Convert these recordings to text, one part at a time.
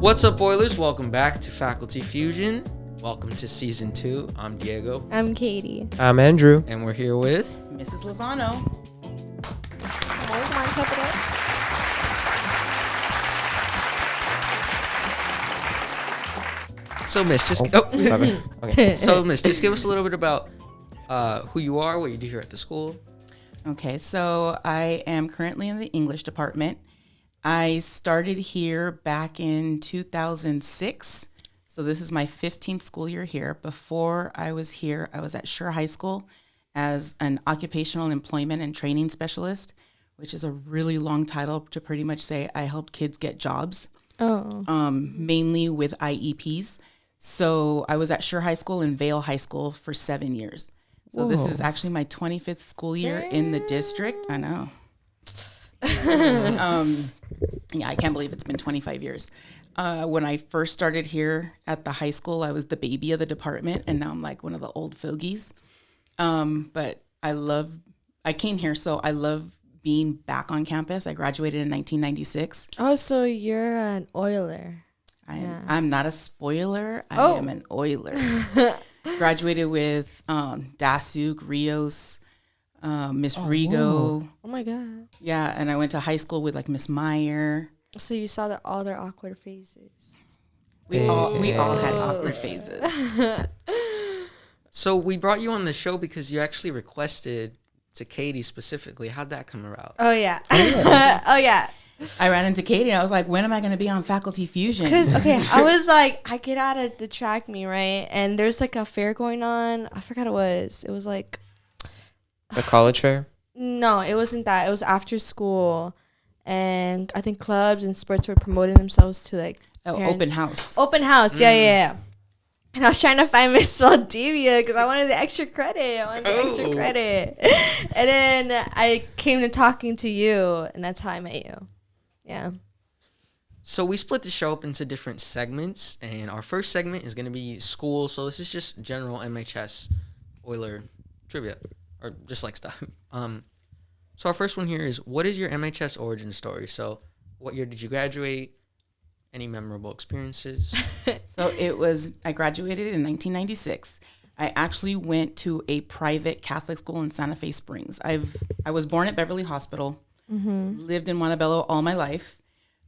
What's up, Oilers? Welcome back to Faculty Fusion. Welcome to Season 2. I'm Diego. I'm Katie. I'm Andrew. And we're here with... Mrs. Lozano. Come on, cup it up. So, Miss, just... Okay. So, Miss, just give us a little bit about who you are, what you do here at the school. Okay, so I am currently in the English department. I started here back in 2006. So this is my 15th school year here. Before I was here, I was at Schur High School as an occupational employment and training specialist, which is a really long title to pretty much say I helped kids get jobs, mainly with IEPs. So I was at Schur High School and Vale High School for 7 years. So This is actually my 25th school year in the district. I know. Yeah, I can't believe it's been 25 years. When I first started here at the high school, I was the baby of the department, and now I'm like one of the old fogies. But I came here, so I love being back on campus. I graduated in 1996. Oh, so you're an Oiler. I'm not a spoiler. I am an Oiler. Graduated with Dasuk, Rios, Miss Rigo. Whoa. Oh my God. Yeah, and I went to high school with like Miss Meyer. So you saw all their awkward phases. We all had awkward phases. So we brought you on the show because you actually requested to Katie specifically. How'd that come about? Oh yeah. Oh yeah. I ran into Katie and I was like, when am I going to be on Faculty Fusion? Because, I was like, I get out of the track meet, right? And there's like a fair going on. I forgot it was. It was like... The college fair? No, it wasn't that. It was after school. And I think clubs and sports were promoting themselves to like... Open house. Open house, yeah. And I was trying to find Miss Valdivia because I wanted the extra credit. And then I came to talking to you, and that's how I met you. Yeah. So we split the show up into different segments, and our first segment is going to be school. So this is just general MHS Oiler trivia, or just like stuff. So our first one here is, what is your MHS origin story? So what year did you graduate? Any memorable experiences? So I graduated in 1996. I actually went to a private Catholic school in Santa Fe Springs. I was born at Beverly Hospital, lived in Montebello all my life.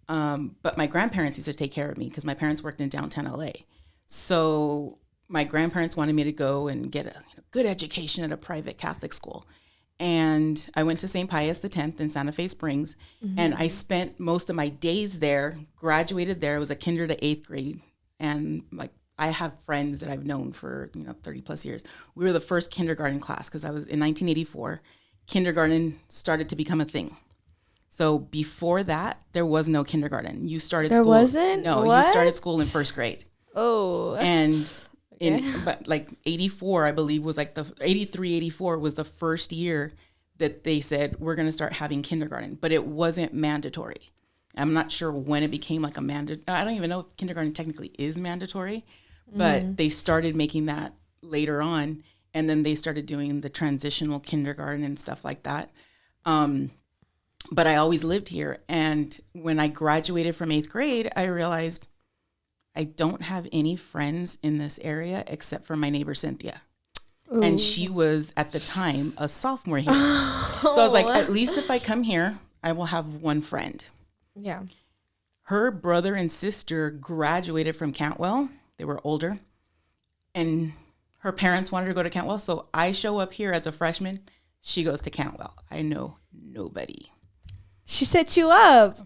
But my grandparents used to take care of me because my parents worked in downtown LA. So my grandparents wanted me to go and get a good education at a private Catholic school. And I went to St. Pius X in Santa Fe Springs, and I spent most of my days there, graduated there. It was a kinder to 8th grade. And like, I have friends that I've known for, 30 plus years. We were the first kindergarten class because I was in 1984. Kindergarten started to become a thing. So before that, there was no kindergarten. You started school. There wasn't? No, What? You started school in first grade. Oh. And but like 84, I believe, was like 83, 84 was the first year that they said, we're going to start having kindergarten, but it wasn't mandatory. I'm not sure when it became like a mandatory. I don't even know if kindergarten technically is mandatory, but they started making that later on. And then they started doing the transitional kindergarten and stuff like that. But I always lived here. And when I graduated from 8th grade, I realized I don't have any friends in this area except for my neighbor, Cynthia. Ooh. And she was, at the time, a sophomore here. So I was like, at least if I come here, I will have one friend. Yeah. Her brother and sister graduated from Cantwell. They were older. And her parents wanted her to go to Cantwell. So I show up here as a freshman. She goes to Cantwell. I know nobody. She set you up.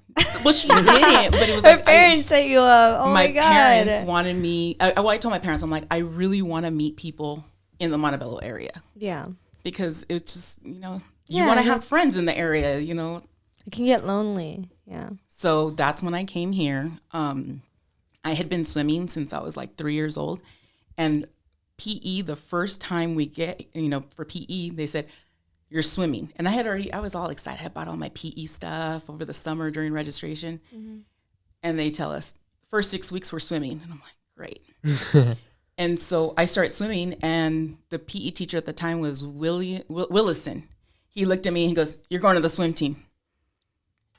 Well, she didn't, but it was her parents set you up. Oh my God. My parents wanted me. I told my parents, I'm like, I really want to meet people in the Montebello area. Yeah. Because it's just, you want to have friends in the area, It can get lonely. Yeah. So that's when I came here. I had been swimming since I was like 3 years old. And PE, the first time we get, for PE, they said, you're swimming. And I was all excited. I bought all my PE stuff over the summer during registration. Mm-hmm. And they tell us, first 6 weeks we're swimming. And I'm like, great. And so I started swimming, and the PE teacher at the time was Willison. He looked at me and he goes, you're going to the swim team.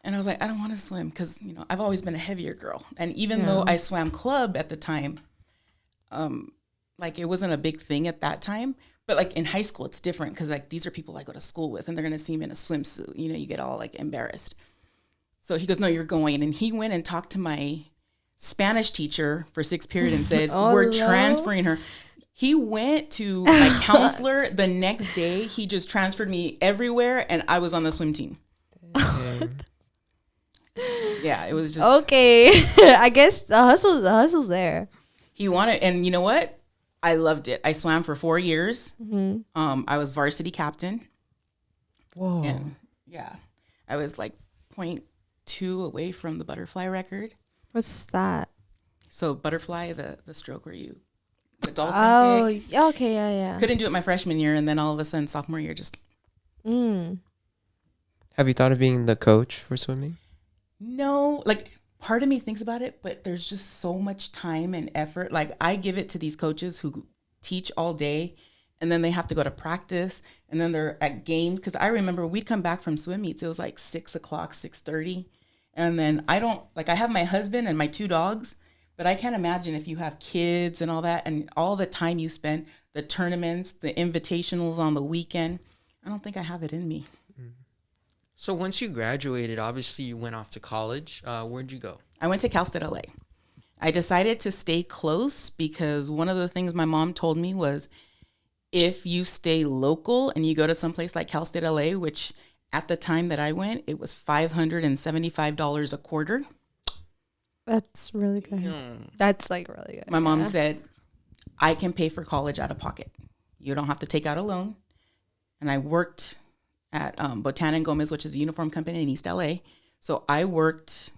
And I was like, I don't want to swim because, I've always been a heavier girl. And even though I swam club at the time, like it wasn't a big thing at that time. But like in high school, it's different because like these are people I go to school with and they're going to see me in a swimsuit. You get all like embarrassed. So he goes, no, you're going. And he went and talked to my Spanish teacher for 6th period and said, we're transferring her. He went to my counselor the next day. He just transferred me everywhere and I was on the swim team. Yeah, it was just okay. I guess the hustle's there. He wanted, and you know what? I loved it. I swam for 4 years. I was varsity captain. Whoa. And yeah, I was like 0.2 away from the butterfly record. What's that? So butterfly, the stroke where the dolphin kick. Oh, okay, yeah. Couldn't do it my freshman year, and then all of a sudden sophomore year just. Have you thought of being the coach for swimming? No, like part of me thinks about it, but there's just so much time and effort. Like I give it to these coaches who teach all day and then they have to go to practice and then they're at games. Cause I remember we'd come back from swim meets. It was like 6:00, 6:30. And then I have my husband and my 2 dogs, but I can't imagine if you have kids and all that and all the time you spend, the tournaments, the invitationals on the weekend. I don't think I have it in me. So once you graduated, obviously you went off to college. Where'd you go? I went to Cal State LA. I decided to stay close because one of the things my mom told me was if you stay local and you go to someplace like Cal State LA, which at the time that I went, it was $575 a quarter. That's really good. That's like really good. My mom said, I can pay for college out of pocket. You don't have to take out a loan. And I worked at Botan and Gomez, which is a uniform company in East LA. So I worked,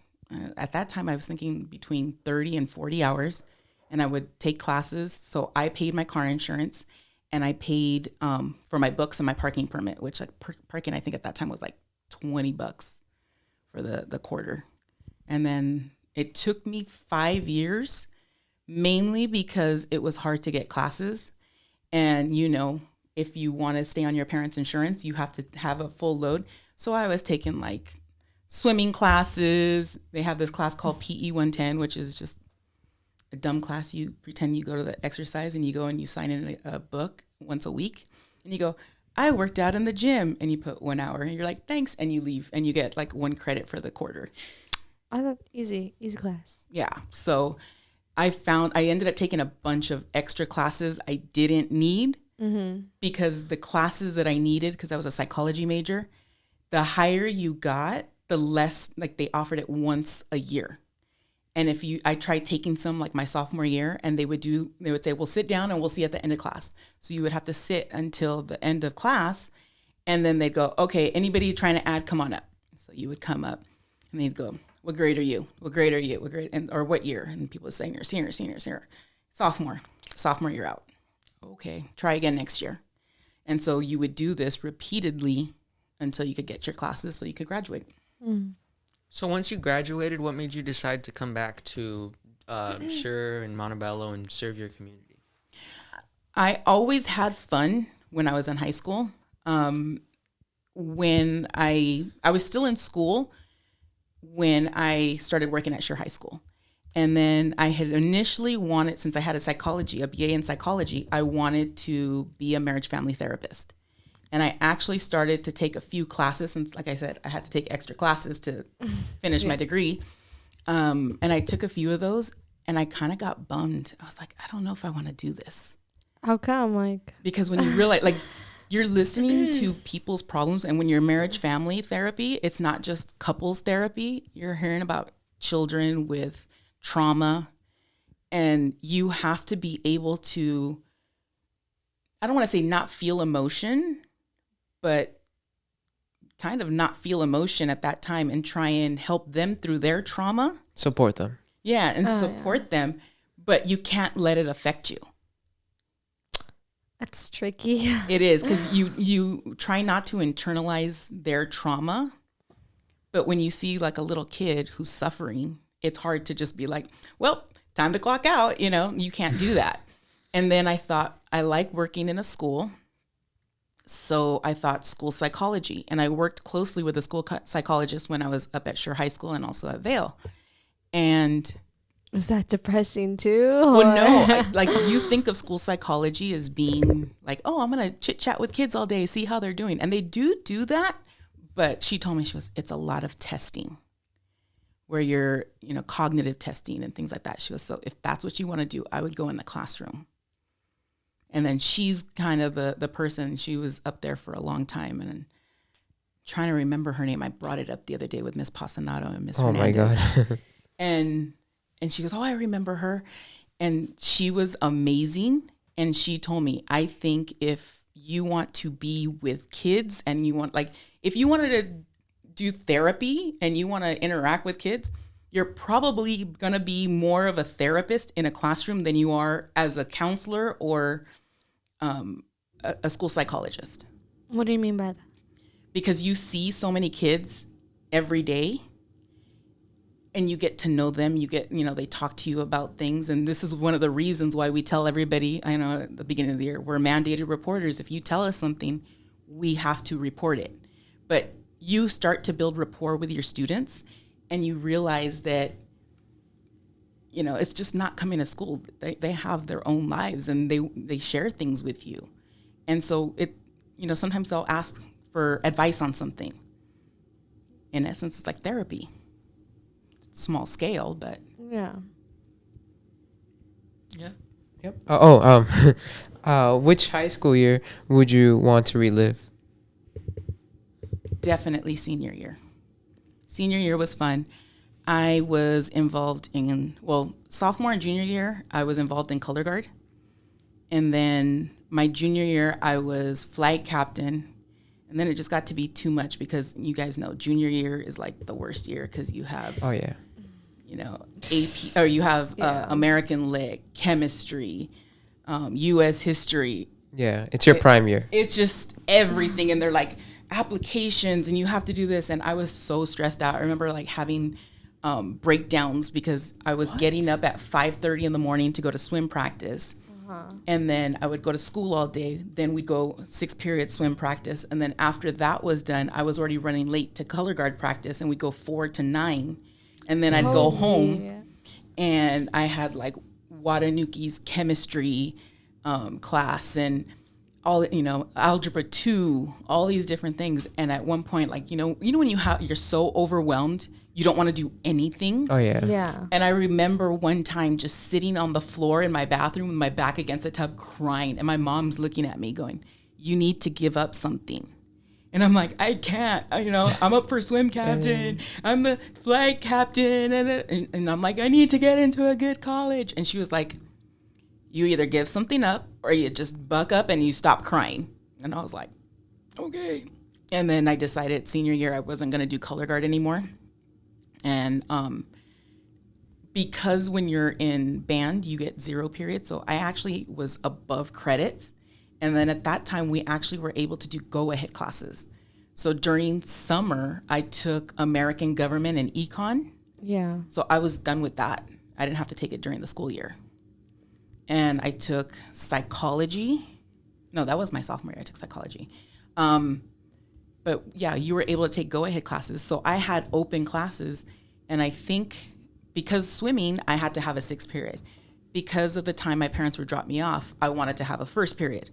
at that time I was thinking between 30 and 40 hours and I would take classes. So I paid my car insurance and I paid for my books and my parking permit, which like parking I think at that time was like $20 for the quarter. And then it took me 5 years, mainly because it was hard to get classes. And if you want to stay on your parents' insurance, you have to have a full load. So I was taking like swimming classes. They have this class called PE 110, which is just a dumb class. You pretend you go to the exercise and you go and you sign in a book once a week. And you go, I worked out in the gym. And you put 1 hour and you're like, thanks. And you leave and you get like 1 credit for the quarter. I thought easy class. Yeah. So I ended up taking a bunch of extra classes I didn't need. Because the classes that I needed, because I was a psychology major, the higher you got, the less, like they offered it once a year. And I tried taking some like my sophomore year and they would say, well, sit down and we'll see at the end of class. So you would have to sit until the end of class and then they'd go, okay, anybody trying to add, come on up. So you would come up and they'd go, what grade are you? What grade are you? What grade? Or what year? And people would say, senior. Sophomore year out. Okay, try again next year. And so you would do this repeatedly until you could get your classes so you could graduate. So once you graduated, what made you decide to come back to Sure and Montebello and serve your community? I always had fun when I was in high school. When I was still in school when I started working at Sure High School. And then I had initially wanted, since I had a BA in psychology, I wanted to be a marriage family therapist. And I actually started to take a few classes, since, like I said, I had to take extra classes to finish my degree. And I took a few of those, and I kind of got bummed. I was like, I don't know if I want to do this. How come? Like, because when you realize, like, you're listening to people's problems, and when you're marriage family therapy, it's not just couples therapy. You're hearing about children with trauma, and you have to be able to, I don't want to say not feel emotion, but kind of not feel emotion at that time and try and help them through their trauma. Support them. Yeah, and support them, but you can't let it affect you. that's tricky. It is, because you try not to internalize their trauma, but when you see like a little kid who's suffering, it's hard to just be like, well, time to clock out. You can't do that. And then I thought, I like working in a school. So I thought school psychology, and I worked closely with a school psychologist when I was up at Sure High School and also at Vail. And Was that depressing too? well, no, like you think of school psychology as being like, oh, I'm going to chit chat with kids all day, see how they're doing. And they do that. But she told me, she goes, it's a lot of testing where you're, cognitive testing and things like that. She goes, so if that's what you want to do, I would go in the classroom. And then she's kind of the person, she was up there for a long time, and trying to remember her name. I brought it up the other day with Miss Pasanato and Miss Hernandez. My God. And she goes, oh, I remember her. And she was amazing. And she told me, I think if you want to be with kids and you want, like, if you wanted to do therapy and you want to interact with kids, you're probably going to be more of a therapist in a classroom than you are as a counselor or a school psychologist. What do you mean by that? Because you see so many kids every day and you get to know them. You get, they talk to you about things. And this is one of the reasons why we tell everybody, I know at the beginning of the year, we're mandated reporters. If you tell us something, we have to report it. But you start to build rapport with your students and you realize that, it's just not coming to school. They have their own lives and they share things with you. And so sometimes they'll ask for advice on something. In essence, it's like therapy. Small scale, but Yeah. Yeah. Yep. Which high school year would you want to relive? definitely senior year. Senior year was fun. I was involved in, sophomore and junior year, I was involved in color guard. And then my junior year, I was flag captain. And then it just got to be too much because you guys know junior year is like the worst year because you have, Oh, yeah. AP, or you have American Lit, chemistry, U.S. history. Yeah, it's your prime year. It's just everything. And they're like applications and you have to do this. And I was so stressed out. I remember like having breakdowns because I was getting up at 5:30 in the morning to go to swim practice. And then I would go to school all day. Then we'd go 6-period swim practice. And then after that was done, I was already running late to color guard practice. And we'd go 4 to 9. And then I'd go home. And I had like Watanuki's chemistry class and all, algebra 2, all these different things. And at one point, like, when you're so overwhelmed, you don't want to do anything. Oh, yeah. Yeah. And I remember one time just sitting on the floor in my bathroom with my back against the tub crying. And my mom's looking at me going, you need to give up something. And I'm like, I can't, I'm up for swim captain. I'm the flag captain. And I'm like, I need to get into a good college. And she was like, you either give something up or you just buck up and you stop crying. And I was like, okay. And then I decided senior year I wasn't going to do color guard anymore. And because when you're in band, you get 0 periods. So I actually was above credits. And then at that time, we actually were able to do go-ahead classes. So during summer, I took American government and econ. Yeah. So I was done with that. I didn't have to take it during the school year. And I took psychology. No, that was my sophomore year. I took psychology. But yeah, you were able to take go-ahead classes. So I had open classes. And I think because swimming, I had to have a 6 period. Because of the time my parents would drop me off, I wanted to have a 1st period.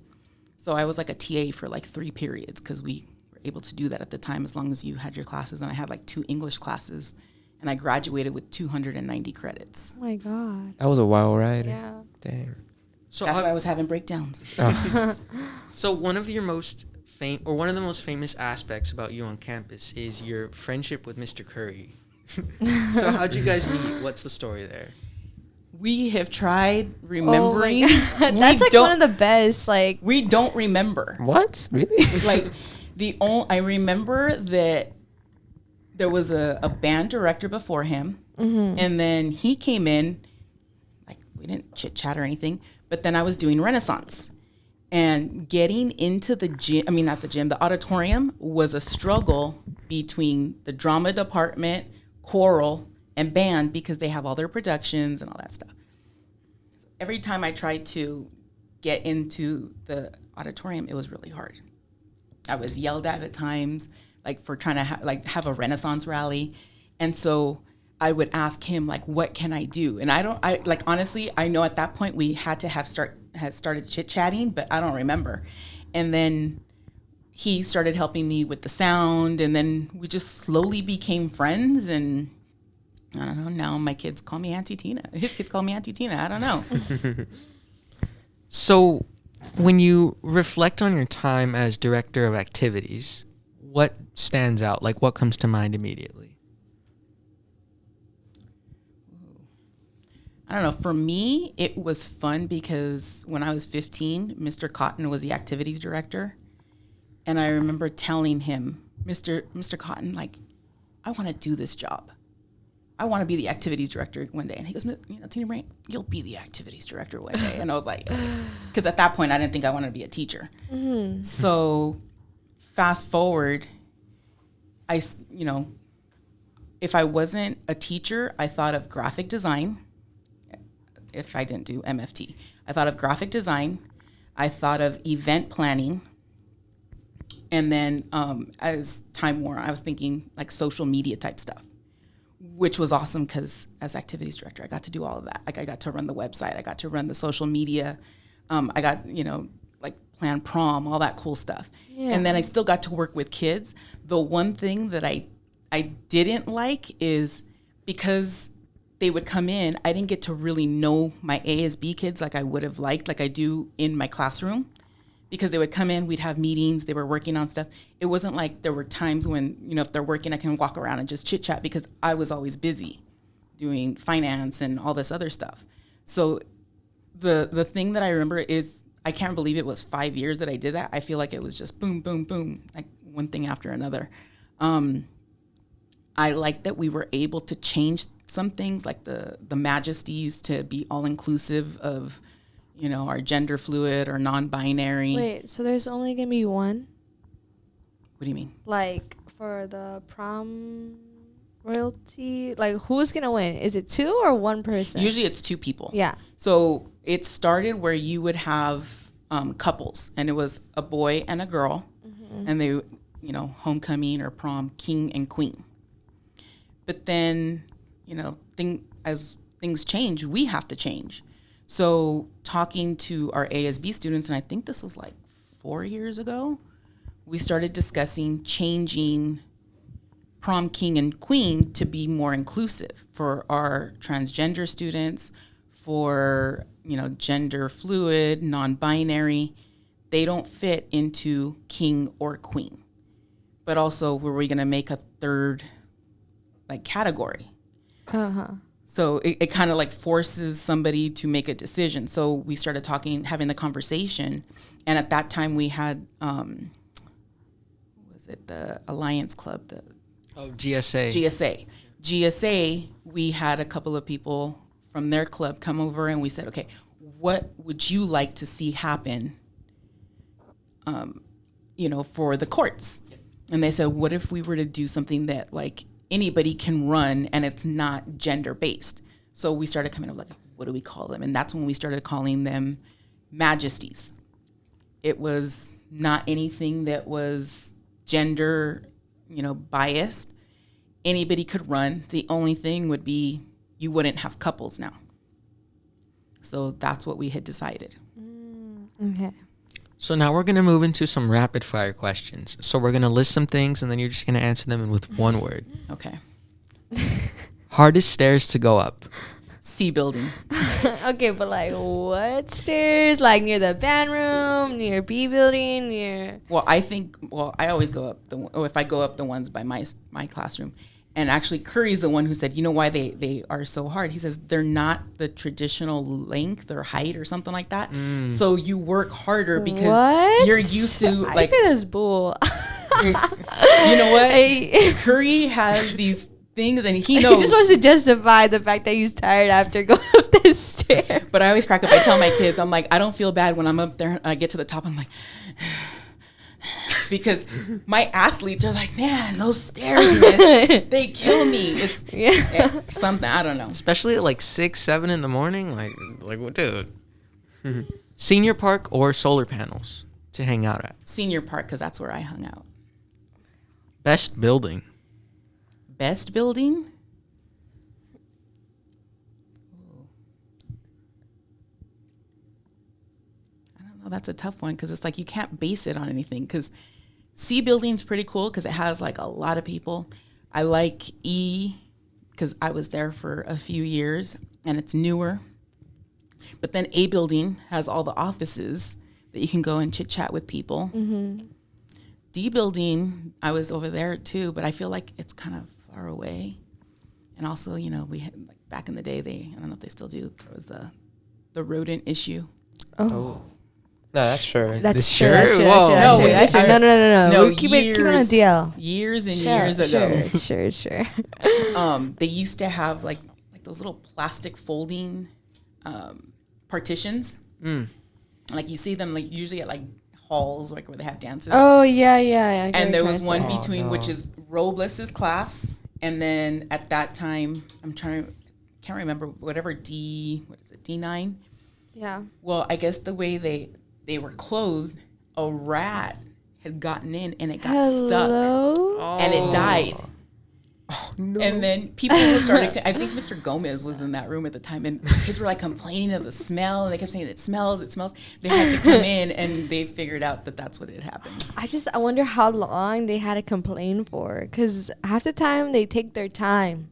So I was like a TA for like 3 periods because we were able to do that at the time as long as you had your classes. And I had like 2 English classes. And I graduated with 290 credits. Oh my God. That was a wild ride. Yeah. Dang. So That's why I was having breakdowns. So one of your one of the most famous aspects about you on campus is your friendship with Mr. Curry. So how'd you guys meet? What's the story there? We have tried remembering. Oh my God. That's like one of the best. Like, we don't remember. What? Really? Like I remember that there was a band director before him, and then he came in. Like we didn't chit chat or anything, but then I was doing Renaissance, and getting into the gym. I mean, not the gym. The auditorium was a struggle between the drama department, choral, and band because they have all their productions and all that stuff. Every time I tried to get into the auditorium, it was really hard. I was yelled at times, like for trying to have a Renaissance rally. And so I would ask him, like, what can I do? And honestly, I know at that point we had started chit chatting, but I don't remember. And then he started helping me with the sound, and then we just slowly became friends. And I don't know, now my kids call me Auntie Tina. His kids call me Auntie Tina. I don't know. So when you reflect on your time as director of activities, what stands out? Like, what comes to mind immediately? I don't know. For me, it was fun because when I was 15, Mr. Cotton was the activities director. And I remember telling him, Mr. Cotton, like, I want to do this job. I want to be the activities director one day. And he goes, Tina Brain, you'll be the activities director one day. And I was like, because at that point, I didn't think I wanted to be a teacher. Mm-hmm. So fast forward, if I wasn't a teacher, I thought of graphic design. If I didn't do MFT, I thought of graphic design. I thought of event planning. And then as time wore on, I was thinking like social media type stuff, which was awesome because as activities director, I got to do all of that. Like I got to run the website. I got to run the social media. I got, like plan prom, all that cool stuff. Yeah. And then I still got to work with kids. The one thing that I didn't like is because they would come in, I didn't get to really know my ASB kids like I would have liked, like I do in my classroom. Because they would come in, we'd have meetings, they were working on stuff. It wasn't like there were times when, if they're working, I can walk around and just chit chat because I was always busy doing finance and all this other stuff. So the thing that I remember is, I can't believe it was 5 years that I did that. I feel like it was just boom, boom, boom, like one thing after another. I like that we were able to change some things like the majesties to be all inclusive of, our gender fluid or non-binary. Wait, so there's only going to be one? What do you mean? Like for the prom royalty, like who's going to win? Is it two or one person? Usually it's two people. Yeah. So it started where you would have couples, and it was a boy and a girl, and they, homecoming or prom, king and queen. But then, as things change, we have to change. So talking to our ASB students, and I think this was like 4 years ago, we started discussing changing prom king and queen to be more inclusive for our transgender students, for, gender fluid, non-binary. They don't fit into king or queen. But also, were we going to make a third category? Uh-huh. So it kind of forces somebody to make a decision. So we started having the conversation. And at that time we had, the Alliance Club? GSA. GSA, we had a couple of people from their club come over and we said, okay, what would you like to see happen, for the courts? And they said, what if we were to do something that anybody can run and it's not gender based? So we started coming up what do we call them? And that's when we started calling them majesties. It was not anything that was gender, biased. Anybody could run. The only thing would be you wouldn't have couples now. So that's what we had decided. Okay. So now we're going to move into some rapid fire questions. So we're going to list some things and then you're just going to answer them with one word. Okay. Hardest stairs to go up. C building. Okay, but what stairs? Near the band room, near B building, near... Well, I always go up if I go up the ones by my classroom. And actually, Curry's the one who said, why they are so hard? He says they're not the traditional length or height or something like that. So you work harder because you're used to I say that's bull. You know what? Curry has these things and he knows. He just wants to justify the fact that he's tired after going up this stair. But I always crack up. I tell my kids, I'm like, I don't feel bad when I'm up there and I get to the top. I'm like... Because my athletes are like, man, those stairs, miss, they kill me. It's something, I don't know. Especially at 6, 7 in the morning. Dude. Senior park or solar panels? to hang out at? Senior Park, because that's where I hung out. Best building. Best building? I don't know. That's a tough one because it's like you can't base it on anything. Because C building's pretty cool because it has like a lot of people. I like E because I was there for a few years and it's newer. But then A building has all the offices that you can go and chit chat with people. Mm-hmm. D building, I was over there too, but I feel like it's kind of far away. And also, you know, we had like back in the day, I don't know if they still do, there was the rodent issue. Oh. No, that's sure. That's Sure? true. That's true. Whoa. That's true. No. No, We'll keep it on a DL. Years and years ago. Sure. They used to have like those little plastic folding partitions. Like you see them like usually at like halls, like where they have dances. Oh yeah. And there was one between which is Robles's class, and then at that time can't remember whatever D9. Yeah. Well, I guess the way they were closed, a rat had gotten in and it got stuck and it died. Oh, no. And then people started, I think Mr. Gomez was in that room at the time, and kids were like complaining of the smell, and they kept saying, it smells. They had to come in, and they figured out that that's what had happened. I wonder how long they had to complain for, because half the time they take their time.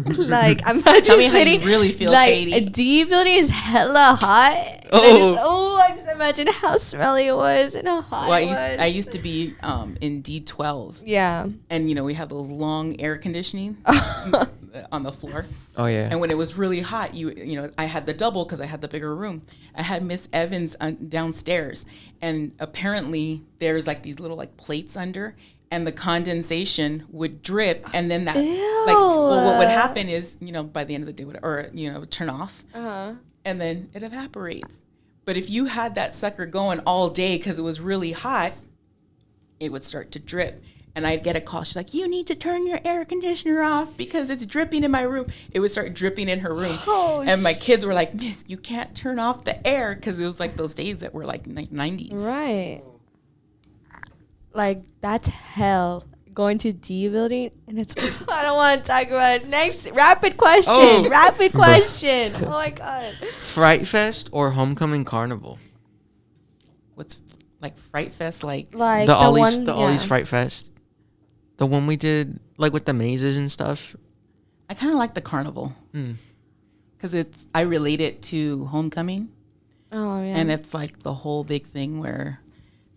Like, I'm not Tell me just how sitting. you really feel, like, Katie. a D building is hella hot. I just imagine how smelly it was and how hot it was. I used to be in D12. Yeah. And, you know, we had those long air conditioning on the floor. Oh, yeah. And when it was really hot, you know, I had the double because I had the bigger room. I had Miss Evans downstairs. And apparently there's like these little like plates under, and the condensation would drip, and then that, what would happen is, you know, by the end of the day, or, you know, it would turn off, and then it evaporates. But if you had that sucker going all day because it was really hot, it would start to drip. And I'd get a call. She's like, you need to turn your air conditioner off because it's dripping in my room. It would start dripping in her room. And my kids were like, you can't turn off the air, because it was like those days that were like 90s. Right. Like, that's hell. Going to D building, and it's, I don't want to talk about it. Next, rapid question. Oh my God. Fright Fest or Homecoming Carnival? What's like Fright Fest? Like the Ollie's Fright Fest. The one we did like with the mazes and stuff. I kind of like the carnival. Because I relate it to Homecoming. Oh, yeah. And it's like the whole big thing where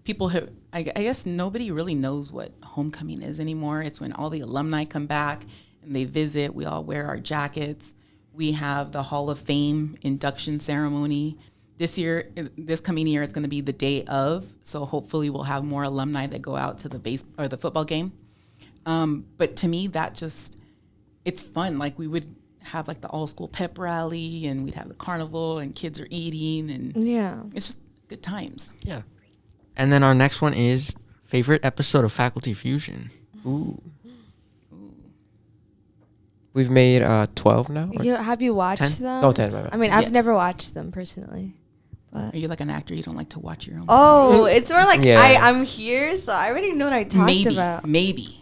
people have, I guess nobody really knows what Homecoming is anymore. It's when all the alumni come back and they visit. We all wear our jackets. We have the Hall of Fame induction ceremony. This coming year, it's going to be the day of. So hopefully we'll have more alumni that go out to the football game. But to me, it's fun. Like, we would have like the all school pep rally, and we'd have the carnival, and kids are eating, and it's just good times. Yeah. And then our next one is favorite episode of Faculty Fusion. Ooh. We've made 12 now? Have you watched 10? them? Oh, 10, my bad. I mean, I've never watched them personally. But Are you like an actor? You don't like to watch your own? Oh, it's more like Yeah. I'm here, so I already know what I talked about. Maybe.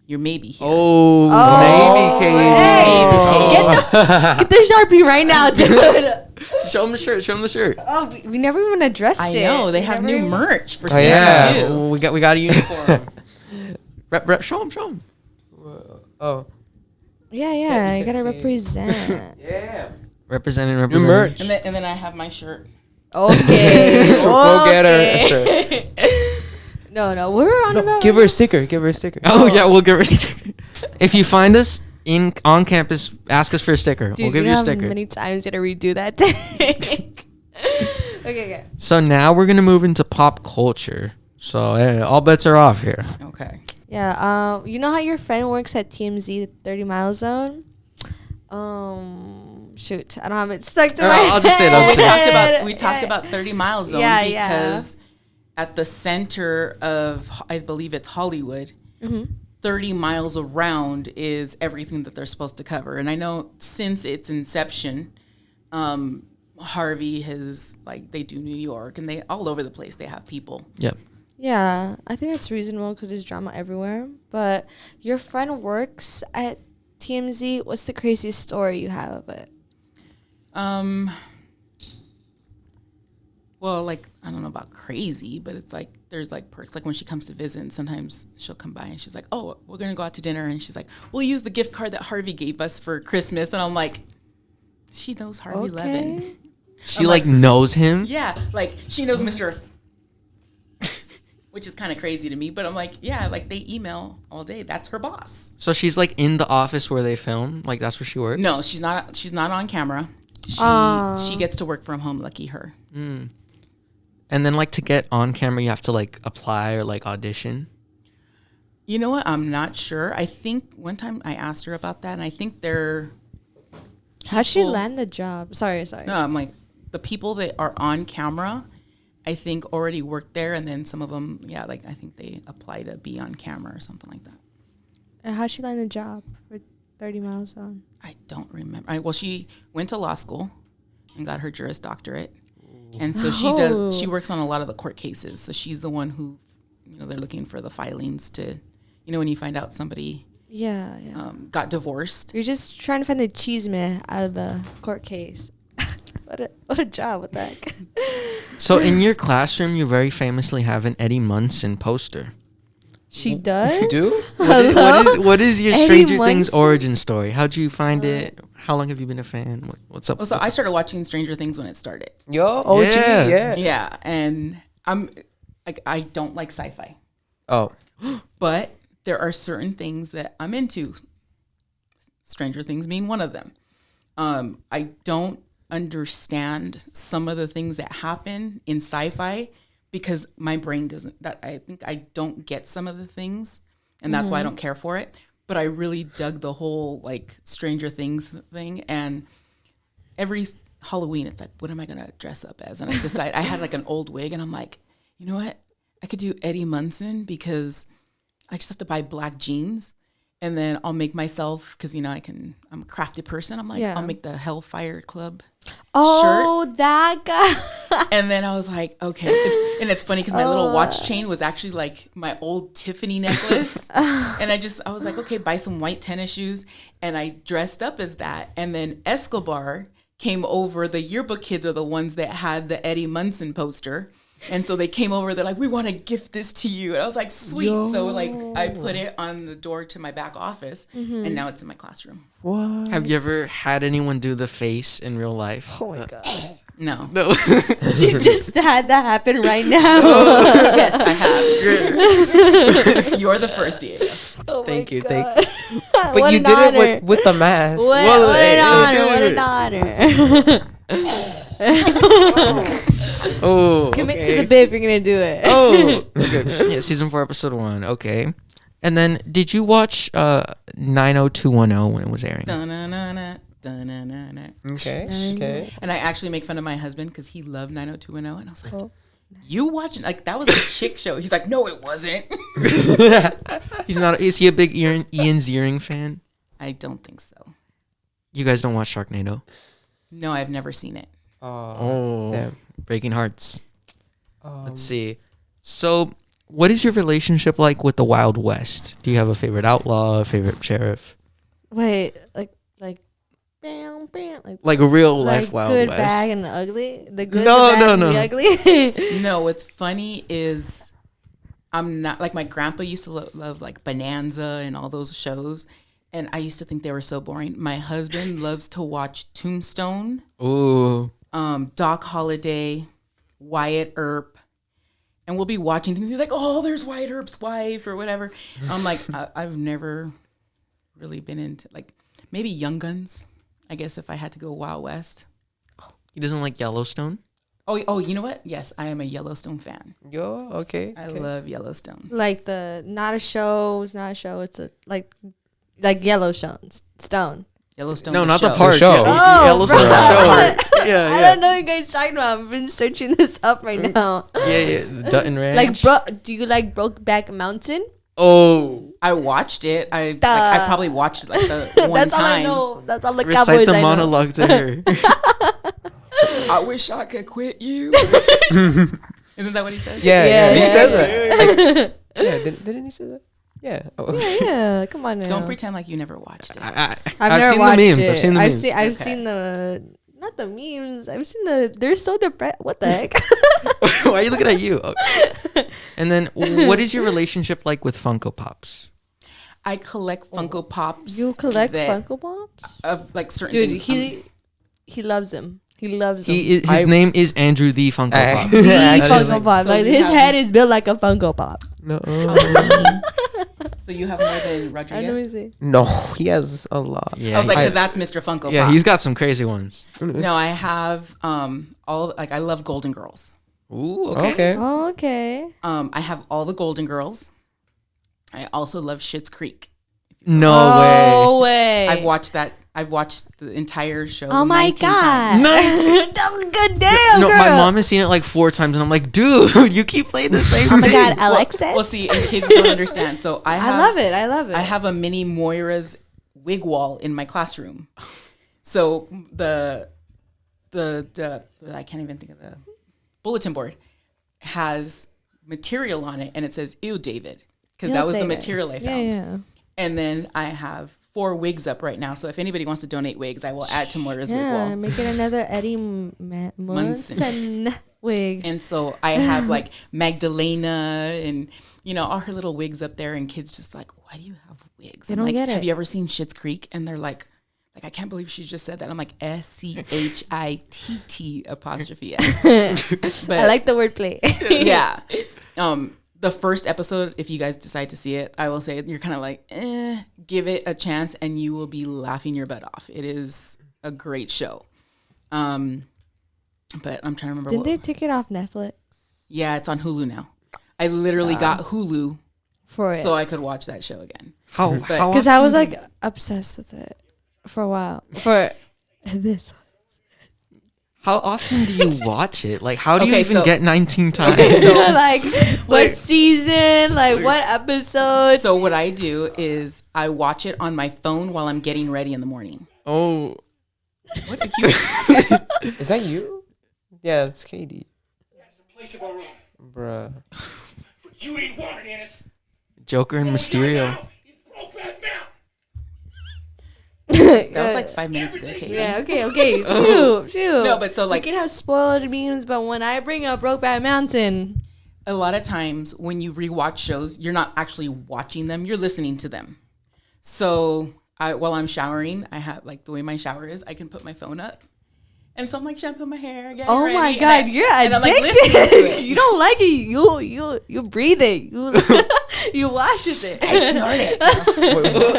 You're maybe here. Oh, maybe, Hey, get the Sharpie right now, dude. Show them the shirt. Oh, we never even addressed it. I know. They have new merch for season yeah. 2. Oh, we got a uniform. Rep, show them. Oh. Yeah, you gotta represent. Yeah. Representing. New merch. And then I have my shirt. Okay. Go get her a shirt. No, we're on about. Give her a sticker. Oh, yeah, we'll give her a sticker. If you find us on campus, ask us for a sticker. Dude, we'll give you a sticker. How many times you gotta redo that thing? Okay. So now we're gonna move into pop culture. So all bets are off here. Okay. Yeah. You know how your friend works at TMZ 30 Mile Zone? Shoot, I don't have it stuck to my head. I'll just say it. We talked about 30 Mile Zone because at the center of, I believe it's Hollywood, 30 miles around is everything that they're supposed to cover. And I know since its inception, Harvey has like they do New York, and they all over the place. They have people. Yep. Yeah, I think that's reasonable because there's drama everywhere. But your friend works at TMZ. What's the craziest story you have of it? Well, like, I don't know about crazy, but it's like there's like perks. Like when she comes to visit, and sometimes she'll come by and she's like, oh, we're going to go out to dinner. And she's like, we'll use the gift card that Harvey gave us for Christmas. And I'm like, she knows Harvey Levin. She like knows him. Yeah, like she knows Mr. Which is kind of crazy to me. But I'm like, yeah, like they email all day. That's her boss. So she's like in the office where they film. Like that's where she works. No, she's not. She's not on camera. She gets to work from home. Lucky her. And then like to get on camera, you have to like apply or like audition. You know what? I'm not sure. I think one time I asked her about that, and I think they're. How'd she land the job? Sorry. No, I'm like the people that are on camera. I think already worked there, and then some of them, yeah, like I think they apply to be on camera or something like that. And how'd she land the job for 30 miles on? I don't remember. Well, she went to law school and got her Juris Doctorate. And so she works on a lot of the court cases. So she's the one who, they're looking for the filings to, when you find out somebody got divorced. You're just trying to find the chisme out of the court case. What a job with that. So in your classroom, you very famously have an Eddie Munson poster. She does? You do? What is your Eddie Stranger Things Munson? origin story? How'd you find it? How long have you been a fan? What's up? Well, so I started watching Stranger Things when it started. Yo, OG, yeah. Yeah, and I'm like, I don't like sci-fi. Oh. But there are certain things that I'm into. Stranger Things being one of them. I don't understand some of the things that happen in sci-fi because my brain doesn't. That I think I don't get some of the things, and that's why I don't care for it. But I really dug the whole like Stranger Things thing, and every Halloween it's like, what am I gonna dress up as? And I decide I had like an old wig, and I'm like, you know what? I could do Eddie Munson because I just have to buy black jeans, and then I'll make myself because I'm a crafty person. I'm like, I'll make the Hellfire Club shirt. That guy. And then I was like, okay. And it's funny because my little watch chain was actually like my old Tiffany necklace. And I was like, okay, buy some white tennis shoes. And I dressed up as that. And then Escobar came over. The yearbook kids are the ones that had the Eddie Munson poster. And so they came over. They're like, we want to gift this to you. And I was like, sweet. Yo. So like I put it on the door to my back office. And now it's in my classroom. What? Have you ever had anyone do the face in real life? Oh my God. No. She just had that happen right now. Yes, I have. You're the first, Diego. Oh Thank you. But you did it with the mask. What an honor. Oh, Commit to the bib. You're going to do it. Oh, okay. Yeah, season 4, episode 1. Okay. And then did you watch 90210 when it was airing? Da-na-na-na, da-na-na-na. Okay. And I actually make fun of my husband because he loved 90210. And I was like, you watching? Like, that was a chick show. He's like, no, it wasn't. He's not. Is he a big Ian Ziering fan? I don't think so. You guys don't watch Sharknado? No, I've never seen it. Oh, damn. Breaking hearts. Let's see. So, what is your relationship like with the Wild West? Do you have a favorite outlaw, a favorite sheriff? Wait, like, bam, bam, like a real life like Wild good, West. bad, and ugly. The good, No, the bad, no, and no. the ugly. No, what's funny is I'm not like my grandpa used to love like Bonanza and all those shows. And I used to think they were so boring. My husband loves to watch Tombstone. Ooh. Doc Holliday, Wyatt Earp, and we'll be watching things. He's like, "Oh, there's Wyatt Earp's wife or whatever." I'm like, I've never really been into like maybe Young Guns. I guess if I had to go Wild West. He doesn't like Yellowstone? Oh, you know what? Yes, I am a Yellowstone fan. Yo, okay. I love Yellowstone. Like not a show. It's not a show. It's a like Yellowstone. Stone. Yellowstone. No, the not show. the park. The show. Yeah, Yellowstone. bro. The show. Yeah, I don't know what you guys talking about. I've been searching this up right now. Yeah. Dutton Ranch. Do you like Brokeback Mountain? Oh. I watched it. I probably watched it like the one That's time. all I know. That's all the Recite Cowboys the I know. monologue to her. I wish I could quit you. Isn't that what he said? Yeah. He Yeah. said that. Like, yeah, didn't he say that? Yeah. Oh. Yeah, come on now. Don't pretend like you never watched it. I've never seen watched the memes. it. I've seen the memes. I've Okay. seen the not the memes. I've seen they're so depressed. What the heck? Why are you looking at you? Okay. And then, what is your relationship like with Funko Pops? I collect Funko Pops. You collect that- Funko Pops? of like certain Dude, things. he loves him. He loves him. His name is Andrew the Funko Pop. The Actually, Funko Pop. so Like you his have- head is built like a Funko Pop. No. So you have more than I know Rodriguez? he's No, he has a lot. Yeah, I was like, I- because that's Mr. Funko yeah, Pop. he's got some crazy ones. No, I have all like I love Golden Girls. Ooh, okay. Okay. Oh, okay. I have all the Golden Girls. I also love Schitt's Creek. No way. way. I've watched that. I've watched the entire show. Oh my 19 god. times. No, good damn, No, girl. my mom has seen it like 4 times, and I'm like, dude, you keep playing the same Oh my thing. god, Alexis. Well, see, and kids don't understand. So I love it. I love it. I have a mini Moira's wig wall in my classroom. So the I can't even think of the bulletin board has material on it, and it says "Ew, David," because that was the material I found. Yeah. And then I have 4 wigs up right now. So if anybody wants to donate wigs, I will add to Moira's wig Yeah, wall. make it another Eddie Munson wig. And so I have like Magdalena and all her little wigs up there, and kids just like, why do you have wigs? They I'm don't like, get have it. you ever seen Schitt's Creek? And they're like I can't believe she just said that. I'm like SCHITT apostrophe S. But I like the wordplay. yeah. The first episode, if you guys decide to see it, I will say you're kind of like, give it a chance and you will be laughing your butt off. It is a great show. But I'm trying to remember. Didn't they take it off Netflix Yeah, it's on Hulu now. I literally got Hulu for it? so I could watch that show again. How Because I was like obsessed with it for a while. For this. How often do you watch it? Like, how do you Okay, even so- get 19 times? Okay, so Like what season? Like what episodes? so what I do is I watch it on my phone while I'm getting ready in the morning. Oh, What did you? Is that you? Yeah, it's Katie. That's the place of our own. Bruh. But you ain't want it, Ennis. Joker and Mysterio. He's broke that mouth. That was like 5 minutes ago, Katie. Yeah, okay. Shoot. No, but so we like can have spoiled memes, but when I bring up Brokeback Mountain, a lot of times when you rewatch shows, you're not actually watching them, you're listening to them. So while I'm showering, I have like the way my shower is, I can put my phone up. And so I'm like shampoo my hair, getting oh ready, my and god, you're and I'm, like, addicted. listening to it. You don't like it. You breathe it. You you wash it. I snort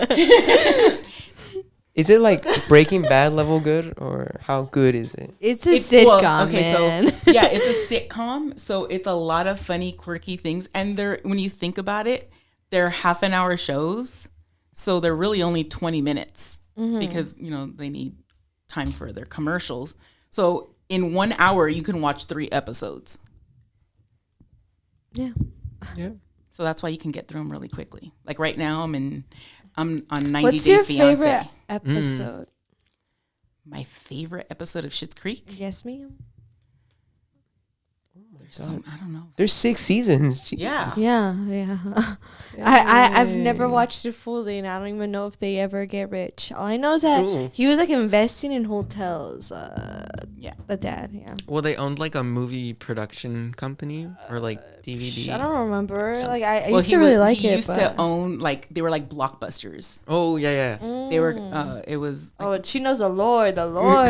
it. Is it like Breaking Bad level good, or how good is it? It's a sitcom, man. So yeah, it's a sitcom. So it's a lot of funny, quirky things. And when you think about it, they're half-an-hour shows. So they're really only 20 minutes because, they need time for their commercials. So in 1 hour, you can watch 3 episodes. Yeah. Yeah. So that's why you can get through them really quickly. Like right now, I'm on 90 What's Day your Fiance. favorite episode? My favorite episode of Schitt's Creek? Yes, ma'am. There's some, I don't know. There's 6 seasons. Jeez. Yeah. Yeah. I've never watched it fully, and I don't even know if they ever get rich. All I know is that Ooh. he was like investing in hotels. Yeah. The dad, yeah. Well, they owned like a movie production company or like DVD. I don't remember. Like I Well, used to really like he it. used but to own they were like blockbusters. Oh yeah. They were it was Oh, she knows the Lord. The Lord.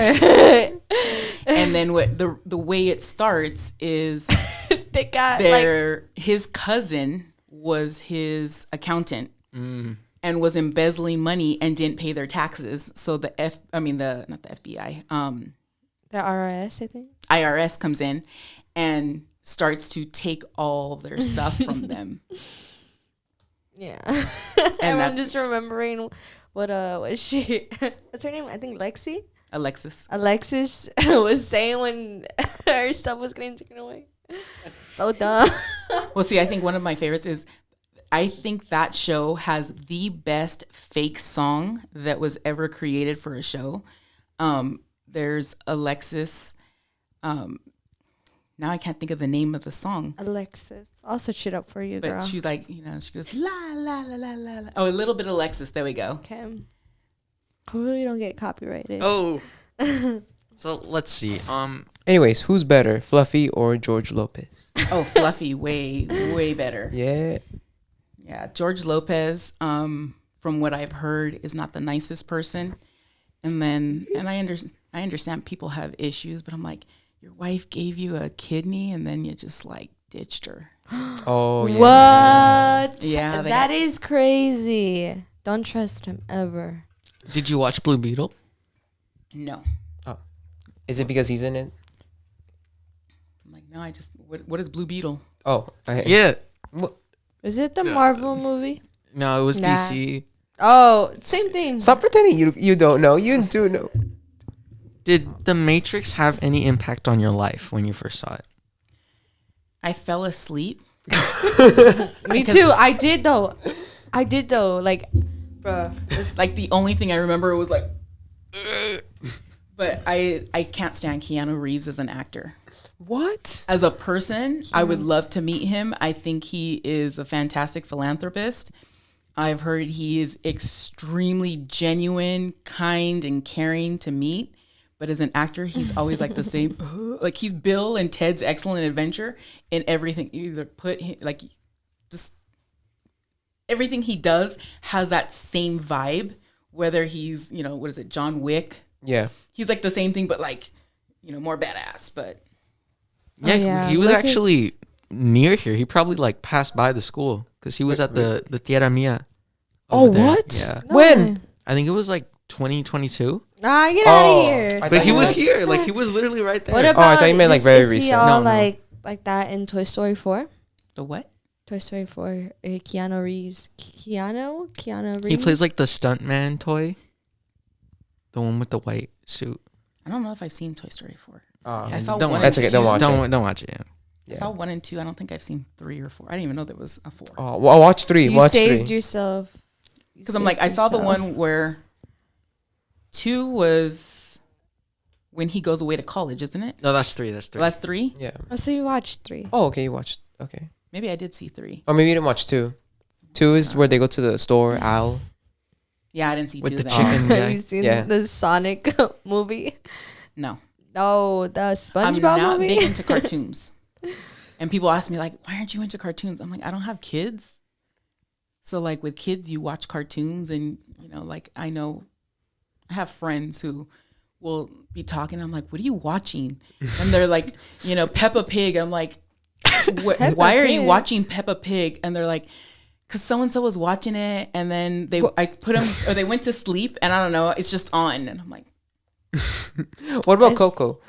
and then what the way it starts is They got like his cousin was his accountant and was embezzling money and didn't pay their taxes. So not the FBI, the RRS, I think. IRS comes in and starts to take all their stuff from them. Yeah. And I'm that's just remembering what was she? What's her name? I think Lexi. Alexis. Alexis was saying when her stuff was getting taken away. So dumb. Well, see, I think one of my favorites is I think that show has the best fake song that was ever created for a show. There's Alexis Now I can't think of the name of the song. Alexis. I'll search it up for you, But girl. she's like, she goes, la, la, la, la, la, la. Oh, a little bit of Alexis. There we go. Okay. Hopefully, we don't get copyrighted. Oh. So let's see. Anyways, who's better, Fluffy or George Lopez? Oh, Fluffy, way, way better. Yeah. Yeah, George Lopez, from what I've heard, is not the nicest person. And I understand people have issues, but I'm like, your wife gave you a kidney and then you just like ditched her. Oh, yeah. What? Yeah, That is crazy. Don't trust him ever. Did you watch Blue Beetle? No. Is it because he's in it? I'm like, no, what is Blue Beetle? Oh, Yeah. Is it the Marvel movie? No, it was Nah. DC. Oh, same thing. Stop pretending you don't know. You do know. Did The Matrix have any impact on your life when you first saw it? I fell asleep. Me too. I did though. Like, bruh. Like the only thing I remember was like, but I can't stand Keanu Reeves as an actor. What? As a person, I would love to meet him. I think he is a fantastic philanthropist. I've heard he is extremely genuine, kind, and caring to meet. But as an actor, he's always like the same. Like he's Bill and Ted's Excellent Adventure in everything. You either put him, like just everything he does has that same vibe. Whether he's what is it, John Wick? Yeah. He's like the same thing, but like more badass. But Yeah, yeah. he was Look, actually near here. He probably like passed by the school because he was at the Tierra Mia. Oh, over there. what? Yeah. When? I think it was like 2022. Nah, get out Oh, of here. I But he thought was you- here. Like he was literally right there. What I about? thought you meant, like, very is he recent. all No, no. like that in Toy Story 4? the what? Toy Story 4. Keanu Reeves. Keanu Reeves. He plays like the stuntman toy. The one with the white suit. I don't know if I've seen Toy Story 4. Yeah, I saw don't one. watch That's and okay. Don't two. watch it. Don't watch it. Yeah. I saw 1 and 2. I don't think I've seen 3 or 4. I didn't even know there was a 4. Oh, well, watch 3. You Watch saved 3. yourself. You Because I'm like, I saved saw the yourself. one where 2 was when he goes away to college, isn't it? No, that's 3. That's 3. That's 3. Yeah. Oh, so you watched 3. Oh, okay. You watched. Okay. Maybe I did see 3. Or maybe you didn't watch 2. 2 is where they go to the store, Owl. Yeah, I didn't see With 2 the then. chicken. Have guy. you seen Yeah. the Sonic movie? No, No, the I'm SpongeBob not movie. big into cartoons. And people ask me like, why aren't you into cartoons? I'm like, I don't have kids. So like with kids, you watch cartoons and like I have friends who will be talking. I'm like, what are you watching? And they're like, Peppa Pig. I'm like, why are you Pig. watching Peppa Pig? And they're like, because so-and-so was watching it. And then I put them, or they went to sleep. And I don't know, it's just on. And I'm like, What about It's- Coco?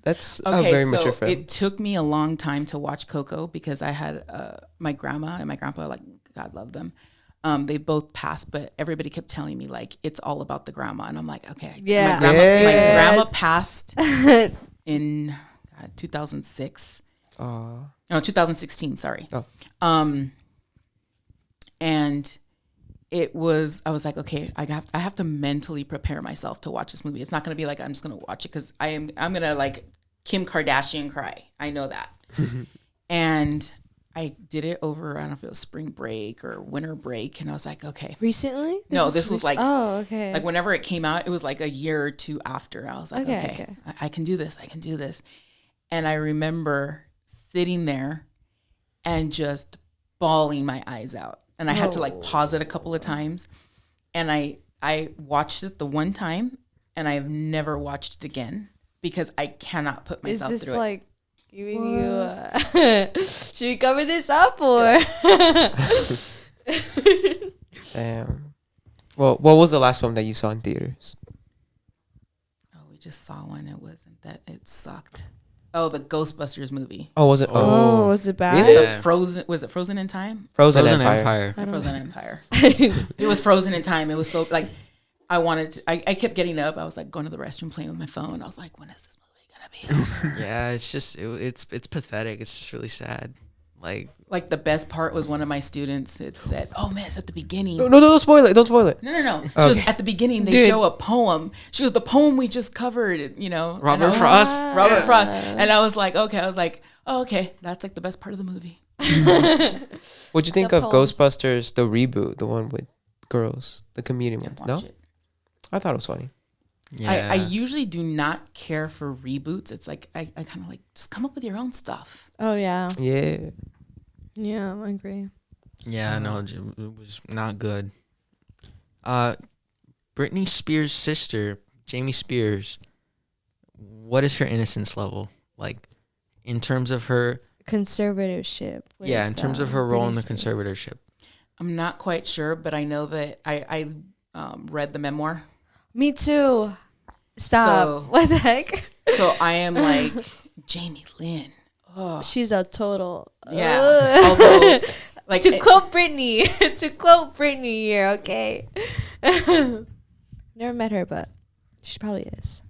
That's a very mature film. it took me a long time to watch Coco because I had my grandma and my grandpa, like God love them. They both passed, but everybody kept telling me like it's all about the grandma, and I'm like, okay, Yeah. My grandma, Yeah. my grandma passed in 2006. No, 2016. Sorry. Oh. And I was like, okay, I have to mentally prepare myself to watch this movie. It's not going to be like, I'm just going to watch it because I'm going to like Kim Kardashian cry. I know that. And I did it over, I don't know if it was spring break or winter break. And I was like, okay. Recently? No, this was like, Oh, okay. like whenever it came out, it was like a year or 2 after. I was like, okay. I can do this. I can do this. And I remember sitting there and just bawling my eyes out. And I had to like pause it a couple of times. And I watched it the one time and I've never watched it again because I cannot put Is myself this through it. like giving you should we cover this up or? Damn. Well, what was the last film that you saw in theaters? Oh, we just saw one. It wasn't that, it sucked. Oh, the Ghostbusters movie. Oh, was it? Oh, was it bad? Really? Yeah. Was it Frozen in Time? Frozen, Frozen Empire. Empire. Frozen Empire. It was Frozen in Time. It was so like I kept getting up. I was like going to the restroom, playing with my phone. I was like, when is this movie gonna be over? Yeah, it's just it's pathetic. It's just really sad. Like the best part was one of my students. It said, "Oh, miss, at the beginning." No, don't spoil it. Don't spoil it. No. She goes, at the beginning, they show a poem. She goes, the poem we just covered, you know. Robert Frost. Robert Frost. And I was like, okay. I was like, oh, okay. That's like the best part of the movie. What'd you think The of poem. Ghostbusters, the reboot, the one with girls, the comedian ones? No? Watch it. I thought it was funny. Yeah. I usually do not care for reboots. It's like, I kind of like, just come up with your own stuff. Oh yeah. Yeah. Yeah, I agree. Yeah, no, it was not good. Britney Spears' sister, Jamie Spears, what is her innocence level? Like, in terms of her... Conservatorship. with, Yeah, in terms of her role in the Britney Spears. conservatorship. I'm not quite sure, but I know that I read the memoir. Me too. Stop. So- What the heck? So I am like, Jamie Lynn. Oh, She's a total. yeah. Ugh. Although, like, to quote Britney, here, okay. Never met her, but she probably is.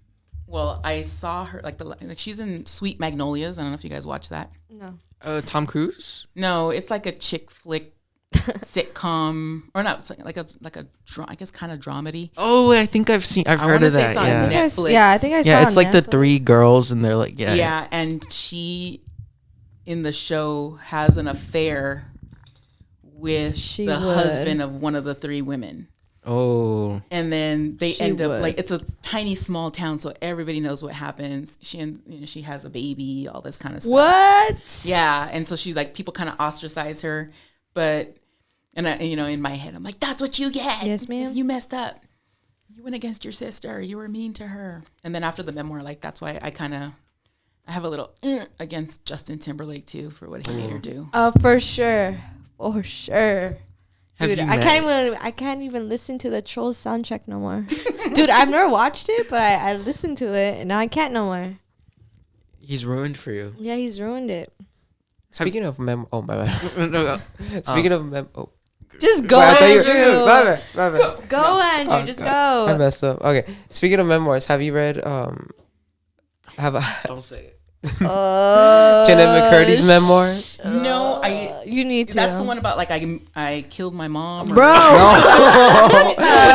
well, I saw her like she's in Sweet Magnolias. I don't know if you guys watch that. No. Tom Cruise? No, it's like a chick flick sitcom, or not, it's like a I guess kind of dramedy. Oh, I think I've I heard wanna of say that. it's on Yeah. Netflix. Yeah, I think I saw. Yeah, it it's on like the Netflix. three girls, and they're like, Yeah, and she in the show has an affair with She the would. husband of one of the three women. Oh. And then they She end up would. like, it's a tiny small town, so everybody knows what happens. She has a baby, all this kind of stuff. What? Yeah, and so she's like, people kind of ostracize her, but and I, in my head I'm like, that's what you get. Yes, ma'am. 'Cause you messed up. You went against your sister. You were mean to her. And then after the memoir, like that's why I have a little against Justin Timberlake too for what he made her do. Oh, for sure. For sure. Have Dude, you I met- can't even listen to the Trolls soundtrack no more. Dude, I've never watched it, but I listened to it and now I can't no more. He's ruined for you. Yeah, he's ruined it. Speaking of oh my bad. No. Speaking of oh. Just go, I thought you Andrew. my bad. Go, Andrew. Oh, just God. I go. messed up. Okay. Speaking of memoirs, have you read Don't say it. Janet McCurdy's memoir? No, You need to. that's the one about like I killed my mom, or Bro.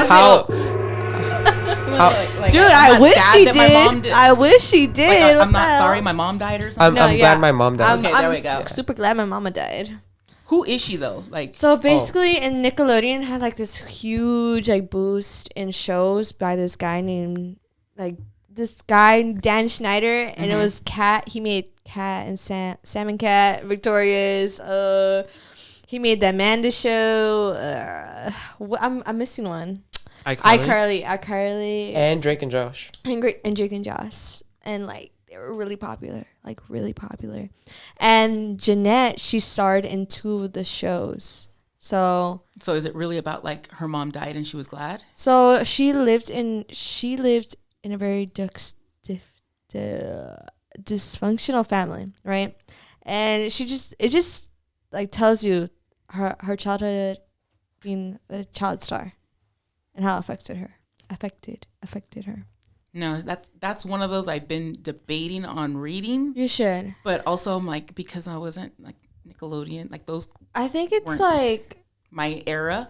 How? like, Dude, I'm I not wish sad she that my mom did. I wish she Like, did. I'm What the not sorry hell? my mom died or something. I'm glad my mom died. Okay, there I'm we go. super glad my mama died. Who is she though? Like, So basically, in Nickelodeon had like this huge like boost in shows by this guy named Dan Schneider, and it was Cat. He made Cat and Sam and Cat, Victorious. He made the Amanda Show. I'm missing one. iCarly, And Drake and Josh. and Jake and Josh, and like they were really popular. And Jeanette, she starred in 2 of the shows. So is it really about like her mom died and she was glad? she lived in a very dysfunctional family, right? And it just like tells you her childhood being a child star and how it affected her. No, that's one of those I've been debating on reading, You should. but also I'm like, because I wasn't like Nickelodeon, like those I think it's Weren't- like my era.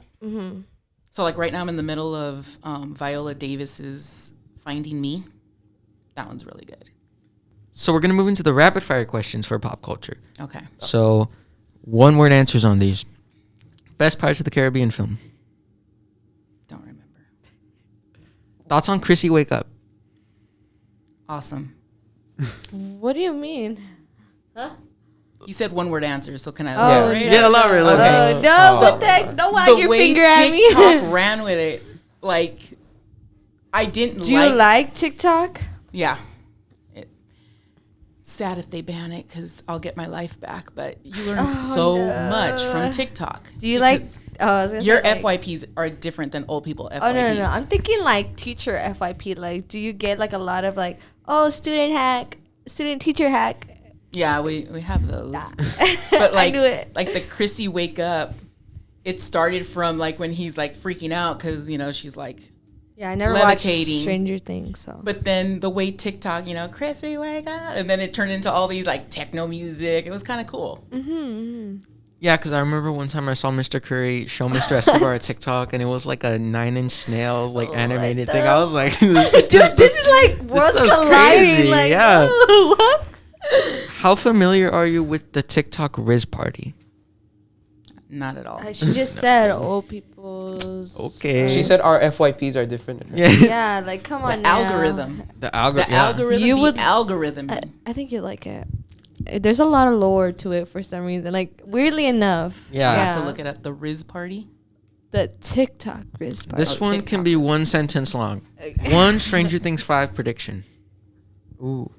So like right now I'm in the middle of Viola Davis's Finding Me. That one's really good. So we're going to move into the rapid fire questions for pop culture. Okay. So 1-word answers on these. Best Pirates of the Caribbean film. Don't remember. Thoughts on Chrissy Wake Up? Awesome. what do you mean? You said 1-word answers, so can I Oh, elaborate? Yeah, elaborate. Oh, no, what the heck? Don't wag The your way finger at me. TikTok ran with it, like I didn't Do you like TikTok? Yeah. Sad if they ban it because I'll get my life back, but you learn so much from TikTok. Do you like? Because Oh, I was gonna your say, like, FYPs are different than old people FYPs. Oh no! I'm thinking like teacher FYP. Like, do you get like a lot of like, student teacher hack? Yeah, we have those. But like, I knew it. like the Chrissy Wake Up, it started from like when he's like freaking out because she's like Yeah, I never watched levitating. Stranger Things, so. But then the way TikTok, Chrissy, wake up. And then it turned into all these like techno music. It was kind of cool. Yeah, because I remember one time I saw Mr. Curry show Mr. Escobar a TikTok, and it was like a 9-inch snails like animated thing. I was like, Dude, this is like worlds stuff's colliding. crazy, Like, yeah. what? How familiar are you with the TikTok Riz Party? Not at all. She just said old people's. Okay. She said our FYPs are different. Yeah. Yeah, like come The on now. algorithm. The algorithm. The algorithm. You the would- algorithm. I think you like it. There's a lot of lore to it for some reason. Like weirdly enough. Yeah. I have to look it up. The Riz Party. The TikTok Riz part. This one can TikTok be Riz one sentence long. One Stranger Things 5 prediction. Ooh.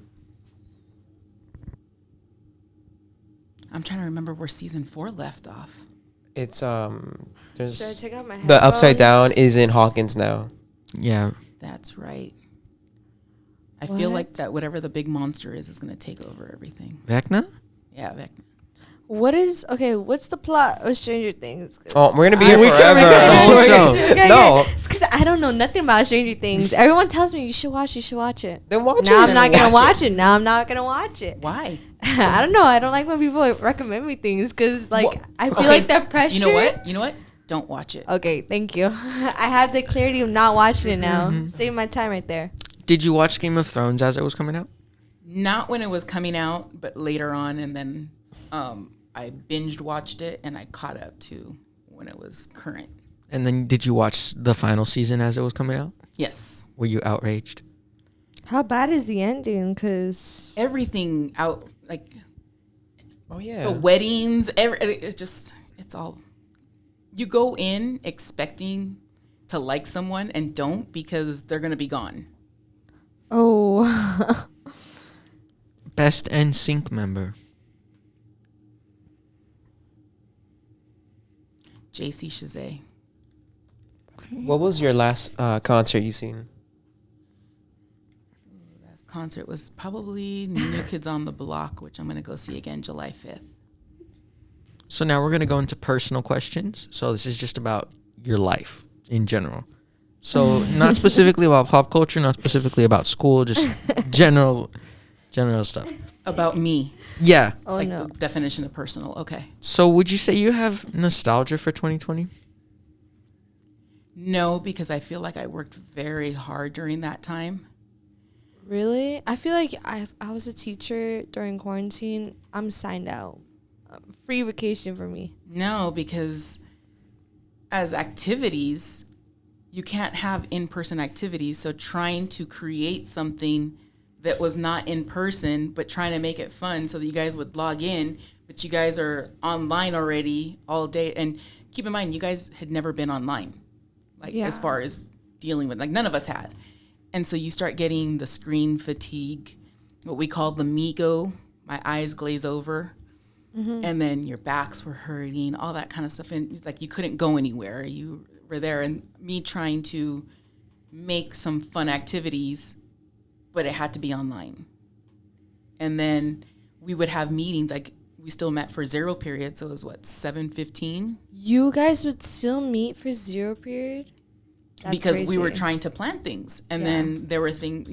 I'm trying to remember where season 4 left off. It's Should I there's take out my the upside down headphones? is in Hawkins now. Yeah. That's right. I feel What? like that whatever the big monster is going to take over everything. Vecna? Yeah, Vecna. What's the plot of Stranger Things? Oh, we're gonna be here We forever. can make it a whole show. No. It's because I don't know nothing about Stranger Things. Everyone tells me you should watch it. Then watch it. Now I'm not gonna Watch watch it. Now I'm not gonna watch it. Why? I don't know. I don't like when people recommend me things because like Wha- I feel Okay, like that pressure. You know what? Don't watch it. Okay, thank you. I have the clarity of not watching it now. Save my time right there. Did you watch Game of Thrones as it was coming out? Not when it was coming out, but later on, and then I binged watched it and I caught up to when it was current. And then did you watch the final season as it was coming out? Yes. Were you outraged? How bad is the ending? Because Everything out, like Oh yeah. the weddings, it's all. You go in expecting to like someone and don't because they're going to be gone. oh, Best NSYNC member. JC Chazé. What was your last concert you seen? Last concert was probably New Kids on the Block, which I'm going to go see again July 5th. So now we're going to go into personal questions. So this is just about your life in general. So not specifically about pop culture, not specifically about school, just general stuff. About me. Yeah. oh like no. the definition of personal. Okay. So would you say you have nostalgia for 2020? No, because I feel like I worked very hard during that time. Really? I feel like I was a teacher during quarantine. I'm signed out. Free vacation for me. No, because as activities, you can't have in-person activities. So trying to create something that was not in person, but trying to make it fun so that you guys would log in, but you guys are online already all day. And keep in mind, you guys had never been online, like Yeah. as far as dealing with, like none of us had. And so you start getting the screen fatigue, what we call the Migo, my eyes glaze over. And then your backs were hurting, all that kind of stuff. And it's like you couldn't go anywhere. You were there. And me trying to make some fun activities, but it had to be online. And then we would have meetings. Like we still met for zero period. So it was 7:15? You guys would still meet for zero period? That's Because we were crazy. trying to plan things. And Yeah. then there were things,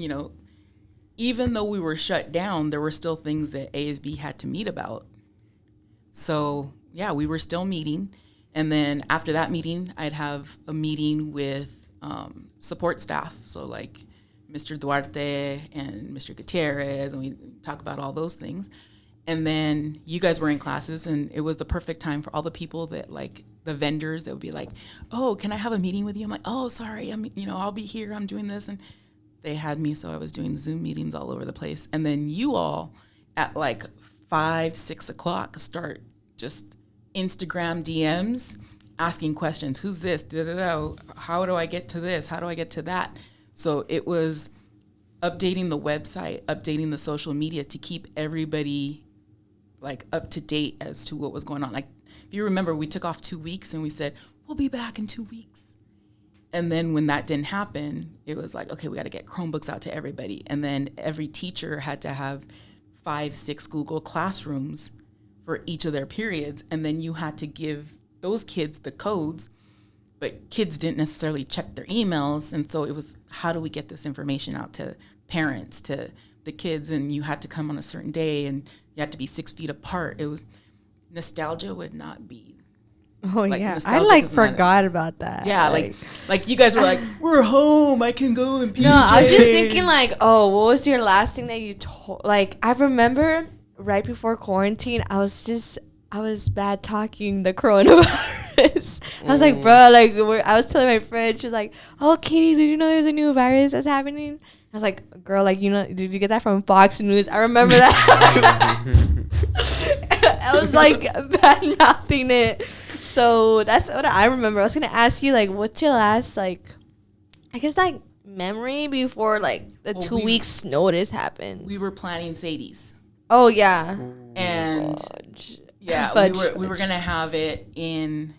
even though we were shut down, there were still things that ASB had to meet about. So, yeah, we were still meeting. And then after that meeting, I'd have a meeting with support staff. So, like Mr. Duarte and Mr. Gutierrez, and we talk about all those things. And then you guys were in classes, and it was the perfect time for all the people that, like, the vendors that would be like, oh, can I have a meeting with you? I'm like, oh, sorry, I'll be here. I'm doing this. And they had me, so I was doing Zoom meetings all over the place. And then you all at like 5, 6 o'clock start just Instagram DMs asking questions. Who's this? Da-da-da. How do I get to this? How do I get to that? So it was updating the website, updating the social media to keep everybody like up to date as to what was going on. Like if you remember, we took off 2 weeks and we said, we'll be back in 2 weeks. And then when that didn't happen, it was like, okay, we got to get Chromebooks out to everybody. And then every teacher had to have 5, 6 Google Classrooms for each of their periods. And then you had to give those kids the codes, but kids didn't necessarily check their emails. And so it was, how do we get this information out to parents, to the kids? And you had to come on a certain day and you had to be 6 feet apart. It was, nostalgia would not be. Oh, Like, yeah. I nostalgic is not forgot about that. Yeah, like you guys were like, we're home, I can go in PJ. No, I was just thinking like, oh, what was your last thing that you told? Like, I remember right before quarantine, I was bad talking the coronavirus. I was like, bro, like, I was telling my friend, she was like, oh, Katie, did you know there's a new virus that's happening? I was like, girl, like, did you get that from Fox News? I remember that. I was like, bad mouthing it. So that's what I remember. I was gonna ask you, like, what's your last, like, I guess, like, memory before, like, the 2 weeks notice happened? We were planning Sadie's. Oh, yeah. And Fudge. yeah, Fudge. we were gonna have it in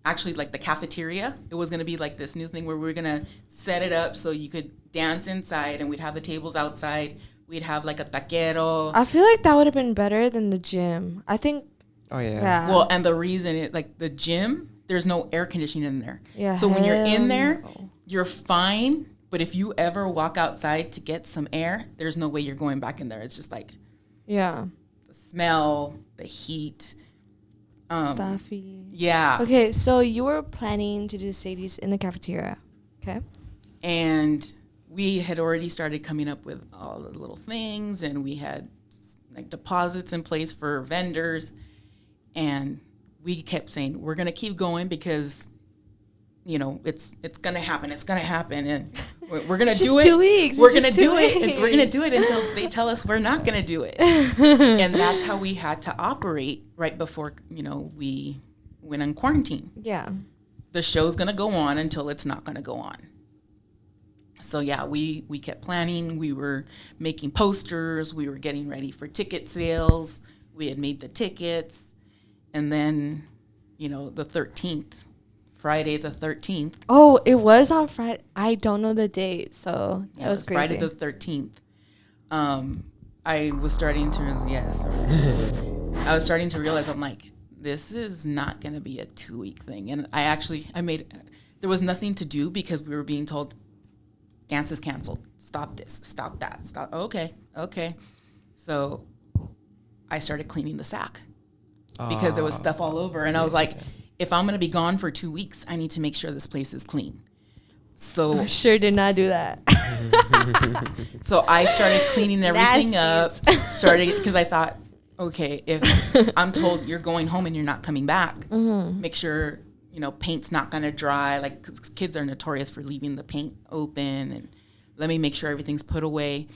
actually like the cafeteria. It was gonna be like this new thing where we were gonna set it up so you could dance inside, and we'd have the tables outside. We'd have like a taquero. I feel like that would have been better than the gym. I think. Oh yeah. Yeah. Well, and the reason it, like the gym, there's no air conditioning in there. Yeah. So when you're in hell there, no. you're fine. But if you ever walk outside to get some air, there's no way you're going back in there. It's just like Yeah. the smell, the heat. Stuffy. Yeah. Okay, so you were planning to do Sadie's in the cafeteria. Okay. And we had already started coming up with all the little things, and we had like deposits in place for vendors. And we kept saying, we're going to keep going because, it's going to happen. It's going to happen. And we're going to do it. 2 weeks. We're It's going to just do 2 it. And we're going to weeks. do it until they tell us we're not going to do it. And that's how we had to operate right before, we went on quarantine. Yeah. The show's going to go on until it's not going to go on. So yeah, we kept planning. We were making posters. We were getting ready for ticket sales. We had made the tickets. And then, the 13th, Friday the 13th. Oh, it was on Friday. I don't know the date, so Yeah, that was crazy. Friday the 13th. I was starting to, I was starting to realize, I'm like, this is not going to be a 2-week thing. And there was nothing to do because we were being told, dance is canceled. Stop this. Stop that. Stop. Okay. So I started cleaning the sack because there was stuff all over. And I was like, if I'm going to be gone for 2 weeks, I need to make sure this place is clean. So I sure did not do that. So I started cleaning everything up. Because I thought, okay, if I'm told you're going home and you're not coming back, make sure, paint's not going to dry. Like, 'cause kids are notorious for leaving the paint open. And let me make sure everything's put away.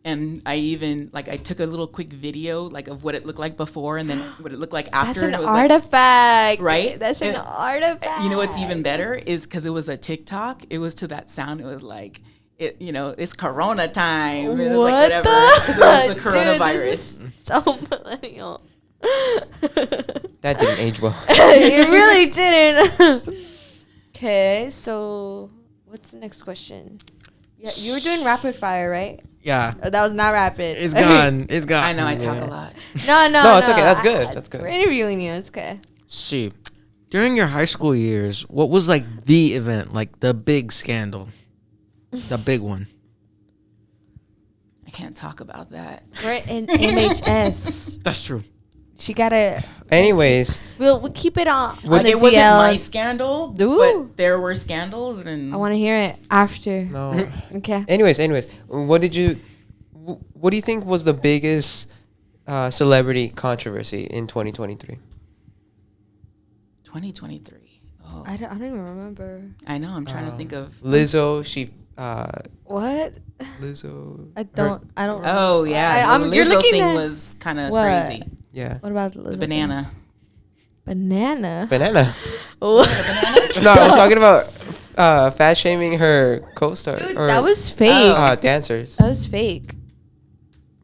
And I even, I took a little quick video, of what it looked like before and then what it looked like after. That's an and it was artifact. right? That's an artifact. You know what's even better is because it was a TikTok. It was to that sound. It was like, it's Corona time. It was What like whatever. the? Because it was the Dude, coronavirus. this is so millennial. That didn't age well. It really didn't. Okay, so what's the next question? Yeah, you were doing rapid fire, right? Yeah. Oh, that was not rapid. It's gone. It's gone. I know I talk a lot. No, No, it's okay. That's good. That's good. We're interviewing you. It's okay. See, during your high school years, what was the event, the big scandal, the big one? I can't talk about that. We're in MHS. That's true. She gotta. Anyways, We'll keep it on the It wasn't my DL. scandal, Ooh. but there were scandals, and I want to hear it after. no. Okay. Anyways, what do you think was the biggest celebrity controversy in 2023? 2023. Oh, I don't even remember. I know. I'm trying to think of. Lizzo. What? Lizzo. I don't. Oh yeah, the you're Lizzo looking thing at was kind of what? crazy. Yeah. What about the The banana. Banana. Banana. What? No, I was talking about fat shaming her co-star. Dude, or, that was fake. dancers. That was fake.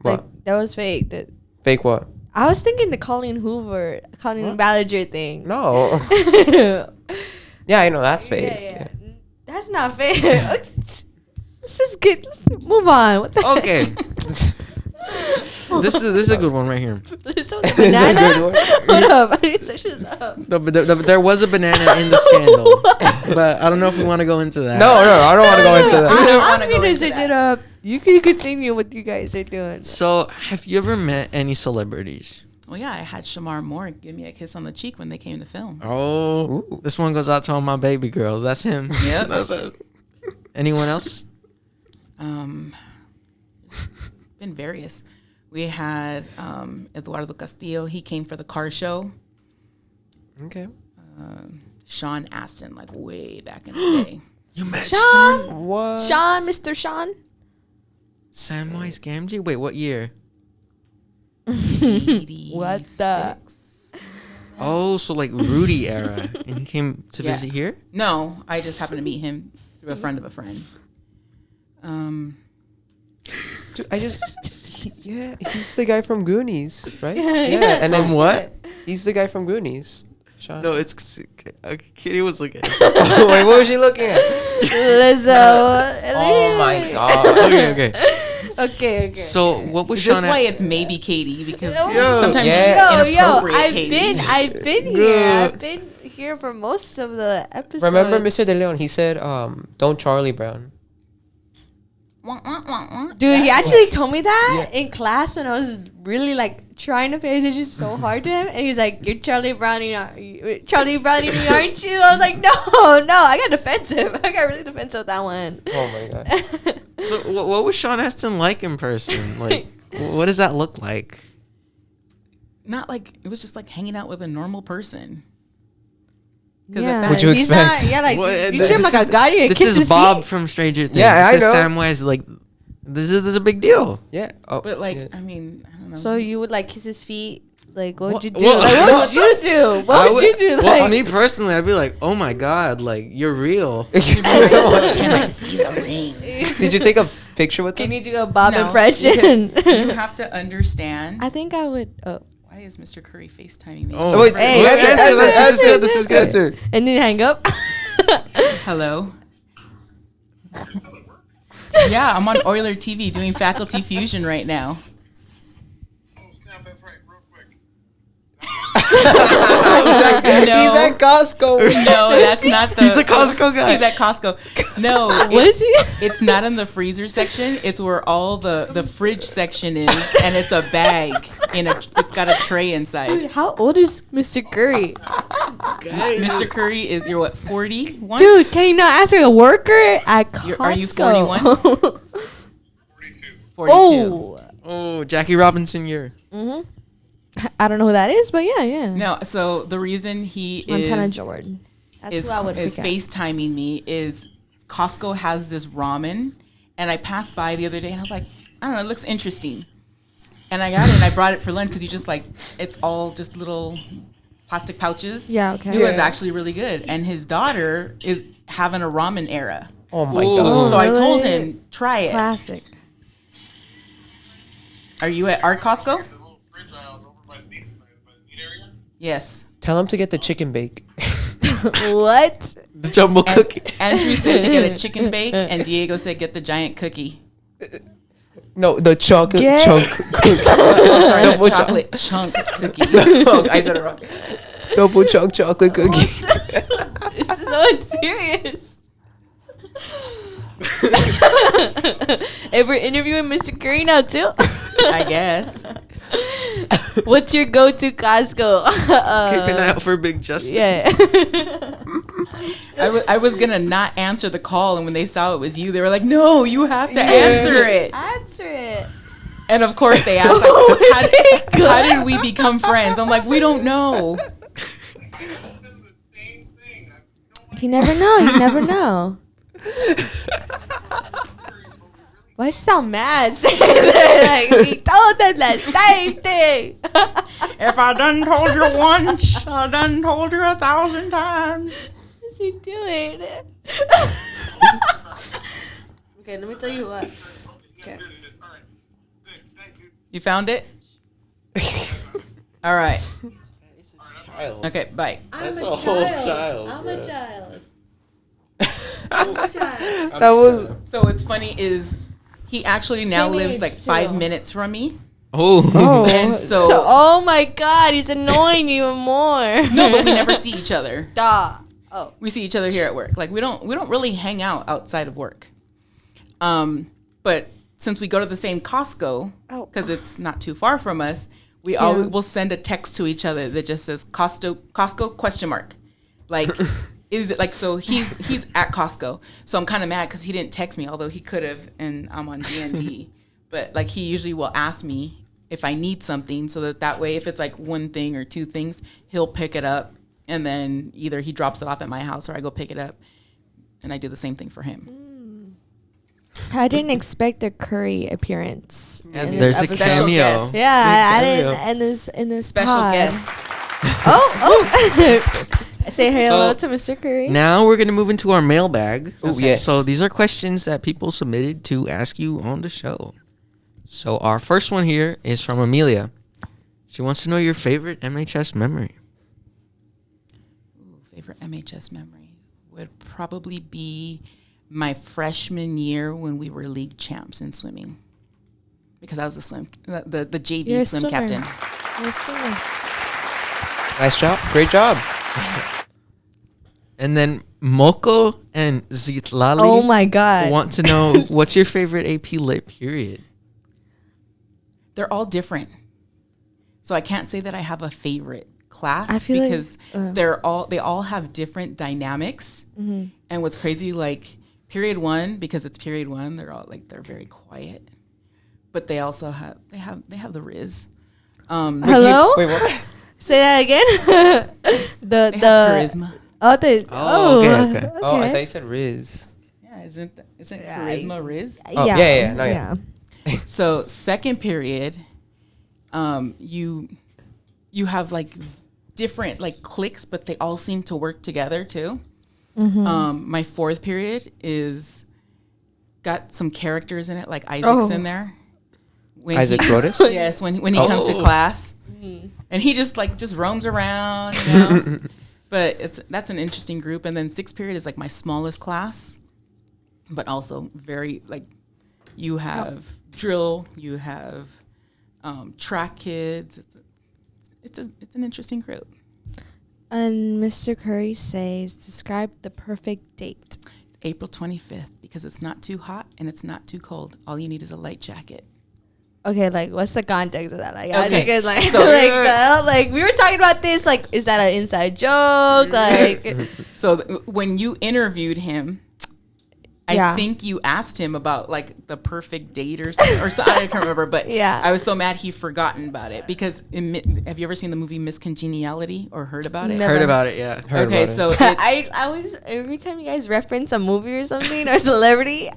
What? That was fake. Fake what? I was thinking the Colleen Ballinger thing. No. Yeah, I know that's fake. Yeah. That's not fair. Let's just let's move on. What the Okay. This is a good one right here. This was a banana. Hold up, I need to search this up. There was a banana in the scandal, but I don't know if we want to go into that. No, I don't want to go into that. wanna I'm go gonna into search that. it up. You can continue what you guys are doing. So, have you ever met any celebrities? Well, yeah, I had Shamar Moore give me a kiss on the cheek when they came to film. Oh, Ooh. this one goes out to all my baby girls. That's him. Yep. That's it. Anyone else? Been various. We had Eduardo Castillo. He came for the car show. Okay. Sean Astin, like way back in the day. You met Sean, What? Sean, Mr. Sean. Samwise Gamgee? Wait, what year? 86. Oh, so like Rudy era, and he came to Yeah. visit here. No, I just happened to meet him through a friend of a friend. Dude, he's the guy from Goonies, right? Yeah. And From then what? He's the guy from Goonies. Sean. No, it's Kitty was looking. Wait, what was she looking at? Lizzo. Oh my god. Okay. Okay. So what was Is this Sean? why it's maybe Katie? Because Yo. sometimes Yeah. you just Yo, inappropriate I've Katie. been here. I've been here for most of the episodes. Remember Mr. De Leon? He said, "Don't Charlie Brown." Dude, he actually told me that in class when I was really like trying to pay attention so hard to him, and he's like, "You're Charlie Browning, Charlie Browning me, aren't you?" I was like, "No, I got defensive. I got really defensive with that one." Oh my god. So what was Sean Astin like in person? Like, what does that look like? Not like it was just like hanging out with a normal person. Yeah, What'd you he's expect? Not, yeah, like What- you this treat him like a is- god. You This kiss is his Bob feet. from Stranger Things. Yeah, I this is know. Samwise. Like, this is a big deal. Yeah. Oh, But like, yeah. I mean, I don't know. So you would like kiss his feet? Like, what would you do? Well, Like, what would you do? What would you do? Well, Like, me personally, I'd be like, oh my god, like you're real. Can I see the ring? Did you take a picture with can him? you do a Bob No, impression? because you have to understand. I think I would. Oh, Why is Mr. Curry FaceTiming me? Oh, Wait, Hey, answer, answer, answer, answer, answer, answer. This is good too. and then hang up. Hello. Yeah, I'm on OilerTV doing Faculty Fusion right now. He's at Costco. No, that's not the. He's a Costco guy. He's at Costco. No, What is he? It's not in the freezer section. It's where all the fridge section is, and it's a bag it's got a tray inside. Dude, how old is Mr. Curry? Mr. Curry is you're what 41? Dude, can you not ask a worker at Costco? Are you 41? 42. Oh, Oh, Jackie Robinson year. I don't know who that is, but yeah. No, so the reason he Montana is Jordan. That's is, who I would is freak out. FaceTiming me is Costco has this ramen, and I passed by the other day and I was like, I don't know, it looks interesting. And I got it and I brought it for lunch because you just like, it's all just little plastic pouches. Yeah, okay. It was Yeah. actually really good. And his daughter is having a ramen era. Oh my Ooh. god. So I told really? him, try it. Classic. Are you at our Costco? Yes. Tell him to get the chicken bake. What? The jumbo And cookie. Andrew said to get a chicken bake, and Diego said get the giant cookie. No, the chocolate Get- chunk cookie. Oh, sorry, Double the chocolate chunk cookie. Oh, I said it wrong. Double chunk chocolate cookie. This is so unserious. Hey, we're interviewing Mr. Curry now too. I guess. What's your go-to Costco? Keep an eye out for Big Justice. Yeah. I was gonna not answer the call, and when they saw it was you, they were like, "No, you have to answer it." Answer it. And of course, they asked, like, how did we become friends?" I'm like, "We don't know." You never know. You never know. Why you sound mad? Like, we told them the same thing. If I done told you once, I done told you 1,000 times. What's he doing? Okay, let me tell you what. Okay. You found it? All right. Child. Okay, bye. That's a whole child. I'm bro. a child. That was So what's funny is he actually now Same lives age, like too. 5 minutes from me. Oh. And so- oh my God, he's annoying you even more. No, but we never see each other. Duh. Oh. We see each other here at work. Like we don't really hang out outside of work. But since we go to the same Costco, Oh. because it's not too far from us, we Yeah. always will send a text to each other that just says Costco question mark. Like, is it like, so he's at Costco. So I'm kind of mad because he didn't text me, although he could have, and I'm on DND. But like he usually will ask me if I need something, so that way if it's like one thing or two things, he'll pick it up, and then either he drops it off at my house or I go pick it up, and I do the same thing for him. I didn't expect a Curry appearance. And in there's this a episode. Special cameo. guest. Yeah, I cameo. didn't in this Special pod. guest. Oh. Say hello So- to Mr. Curry. Now we're gonna move into our mailbag. Oh, yes. So these are questions that people submitted to ask you on the show. So our first one here is from Amelia. She wants to know your favorite MHS memory. Ooh, favorite MHS memory would probably be my freshman year when we were league champs in swimming, because I was the JV You're a swim swimmer. captain. You're a swimmer. Nice job. Great job. And then Moko and Zitlali Oh my God. want to know what's your favorite AP Lit period. They're all different, so I can't say that I have a favorite class I feel like, because they all have different dynamics. Mm-hmm. And what's crazy, like period one, because it's period one, they're very quiet, but they also have the Riz. Hello? Wait, what? Say that again. They have charisma. Okay. Oh, I thought you said Riz. Yeah, isn't charisma Riz? Oh, yeah. No, yeah. So second period, you have like different like cliques, but they all seem to work together too. My fourth period is got some characters in it, like Isaac's in there. When Isaac he- Broadus? Yes, when he comes to class, and he just roams around, you know. But that's an interesting group. And then sixth period is like my smallest class, but also very like you have drill, you have track kids. It's an interesting group. And Mr. Curry says, describe the perfect date. April 25th, because it's not too hot and it's not too cold. All you need is a light jacket. Okay, like what's the context of that? Like, Okay, I think it's like, so- like we were talking about this. Like, is that an inside joke? Like, So when you interviewed him, Yeah. I think you asked him about like the perfect date or something, I can't remember, but Yeah. I was so mad he forgotten about it because have you ever seen the movie Miss Congeniality or heard about it? Never. Heard about it, yeah. Heard Okay, about it. so it's, I always every time you guys reference a movie or something or celebrity,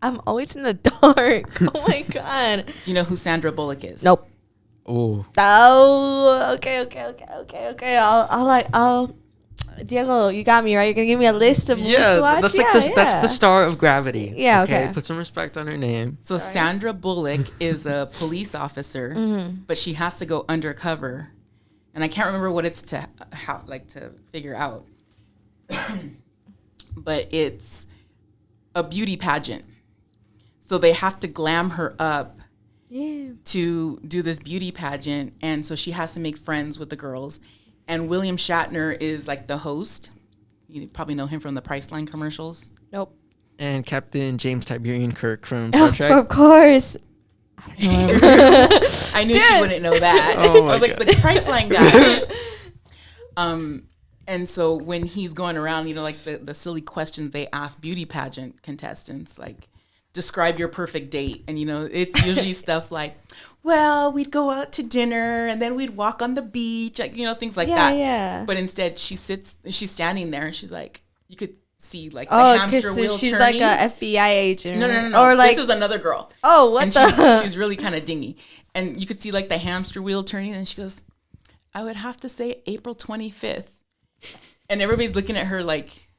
I'm always in the dark. Oh my God. do you know who Sandra Bullock is? Nope. Oh. Oh, okay. I'll. Diego, you got me right. You're gonna give me a list of movies to Yeah, watch. that's like that's the star of Gravity. Yeah, okay. Put some respect on her name. So Sandra Bullock is a police officer, but she has to go undercover, and I can't remember what it's to figure out. But it's a beauty pageant, so they have to glam her up Yeah. to do this beauty pageant, and so she has to make friends with the girls. And William Shatner is like the host. You probably know him from the Priceline commercials. Nope. And Captain James Tiberian Kirk from Star Trek. Of course. I knew she wouldn't know that. Oh my I was like, God. the Priceline guy. And so when he's going around, you know, like the silly questions they ask beauty pageant contestants, like, describe your perfect date. And, you know, it's usually stuff like, well, we'd go out to dinner and then we'd walk on the beach, like, you know, things like that. Yeah. But instead she's standing there and she's like, you could see like the Oh, hamster wheel because she's turning. like a FBI agent. No. Or like, this is another girl. oh, what And the? she's really kind of dingy. And you could see like the hamster wheel turning. And she goes, I would have to say April 25th. And everybody's looking at her like,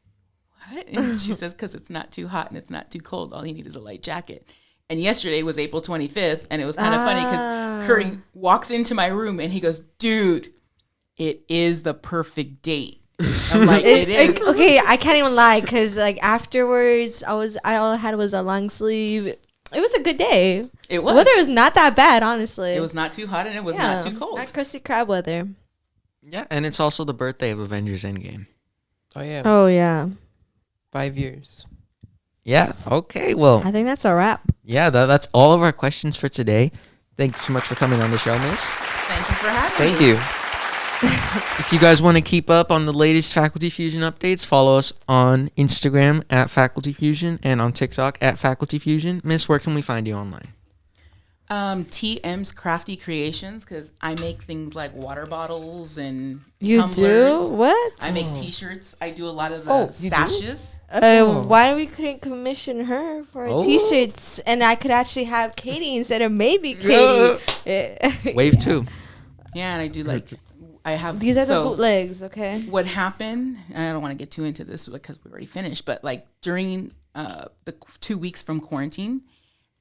what? And she says, because it's not too hot and it's not too cold. All you need is a light jacket. And yesterday was April 25th. And it was kind of funny because Curry walks into my room and he goes, dude, it is the perfect date. I'm like, it is. Okay, I can't even lie because like afterwards, I all I had was a long sleeve. It was a good day. It The was. weather was not that bad, honestly. It was not too hot and it was not too cold. Not Krusty Krab weather. Yeah, and it's also the birthday of Avengers Endgame. Oh yeah, Oh yeah. 5 years. Yeah. Okay. Well, I think that's a wrap. yeah, that's all of our questions for today. Thank you so much for coming on the show, Miss. Thank you for having me. Thank you. If you guys want to keep up on the latest Faculty Fusion updates, follow us on Instagram at Faculty Fusion and on TikTok at Faculty Fusion. Miss, where can we find you online? TM's Crafty Creations, because I make things like water bottles and You tumblers. do what? I make T-shirts. I do a lot of the Oh, you do? sashes. Why we couldn't commission her for Oh. T-shirts, and I could actually have Katie instead of maybe Katie. Wave 2. Yeah, and I do like I have These are the so bootlegs, okay? what happened, and I don't want to get too into this because we already finished, but like during the 2 weeks from quarantine,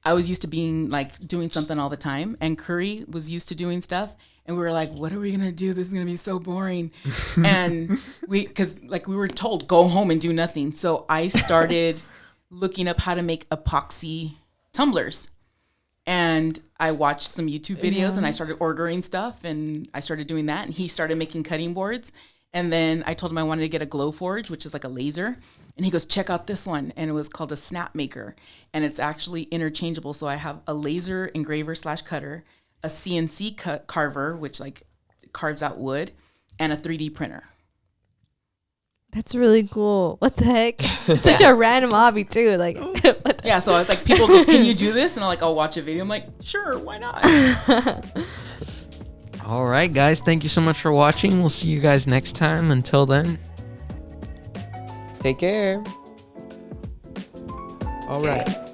I was used to being like doing something all the time, and Curry was used to doing stuff, and we were like, what are we gonna do? This is gonna be so boring. And because like we were told, go home and do nothing. So I started looking up how to make epoxy tumblers. And I watched some YouTube videos and I started ordering stuff and I started doing that. And he started making cutting boards. And then I told him I wanted to get a glow forge, which is like a laser. And he goes, check out this one. And it was called a snap maker. And it's actually interchangeable. So I have a laser engraver / cutter, a CNC carver, which like carves out wood, and a 3D printer. That's really cool. What the heck? It's such a random hobby too. Like, what the Yeah, so it's like people go, can you do this? And I'm like, I'll watch a video. I'm like, sure, why not? All right, guys. Thank you so much for watching. We'll see you guys next time. Until then. Take care. All right.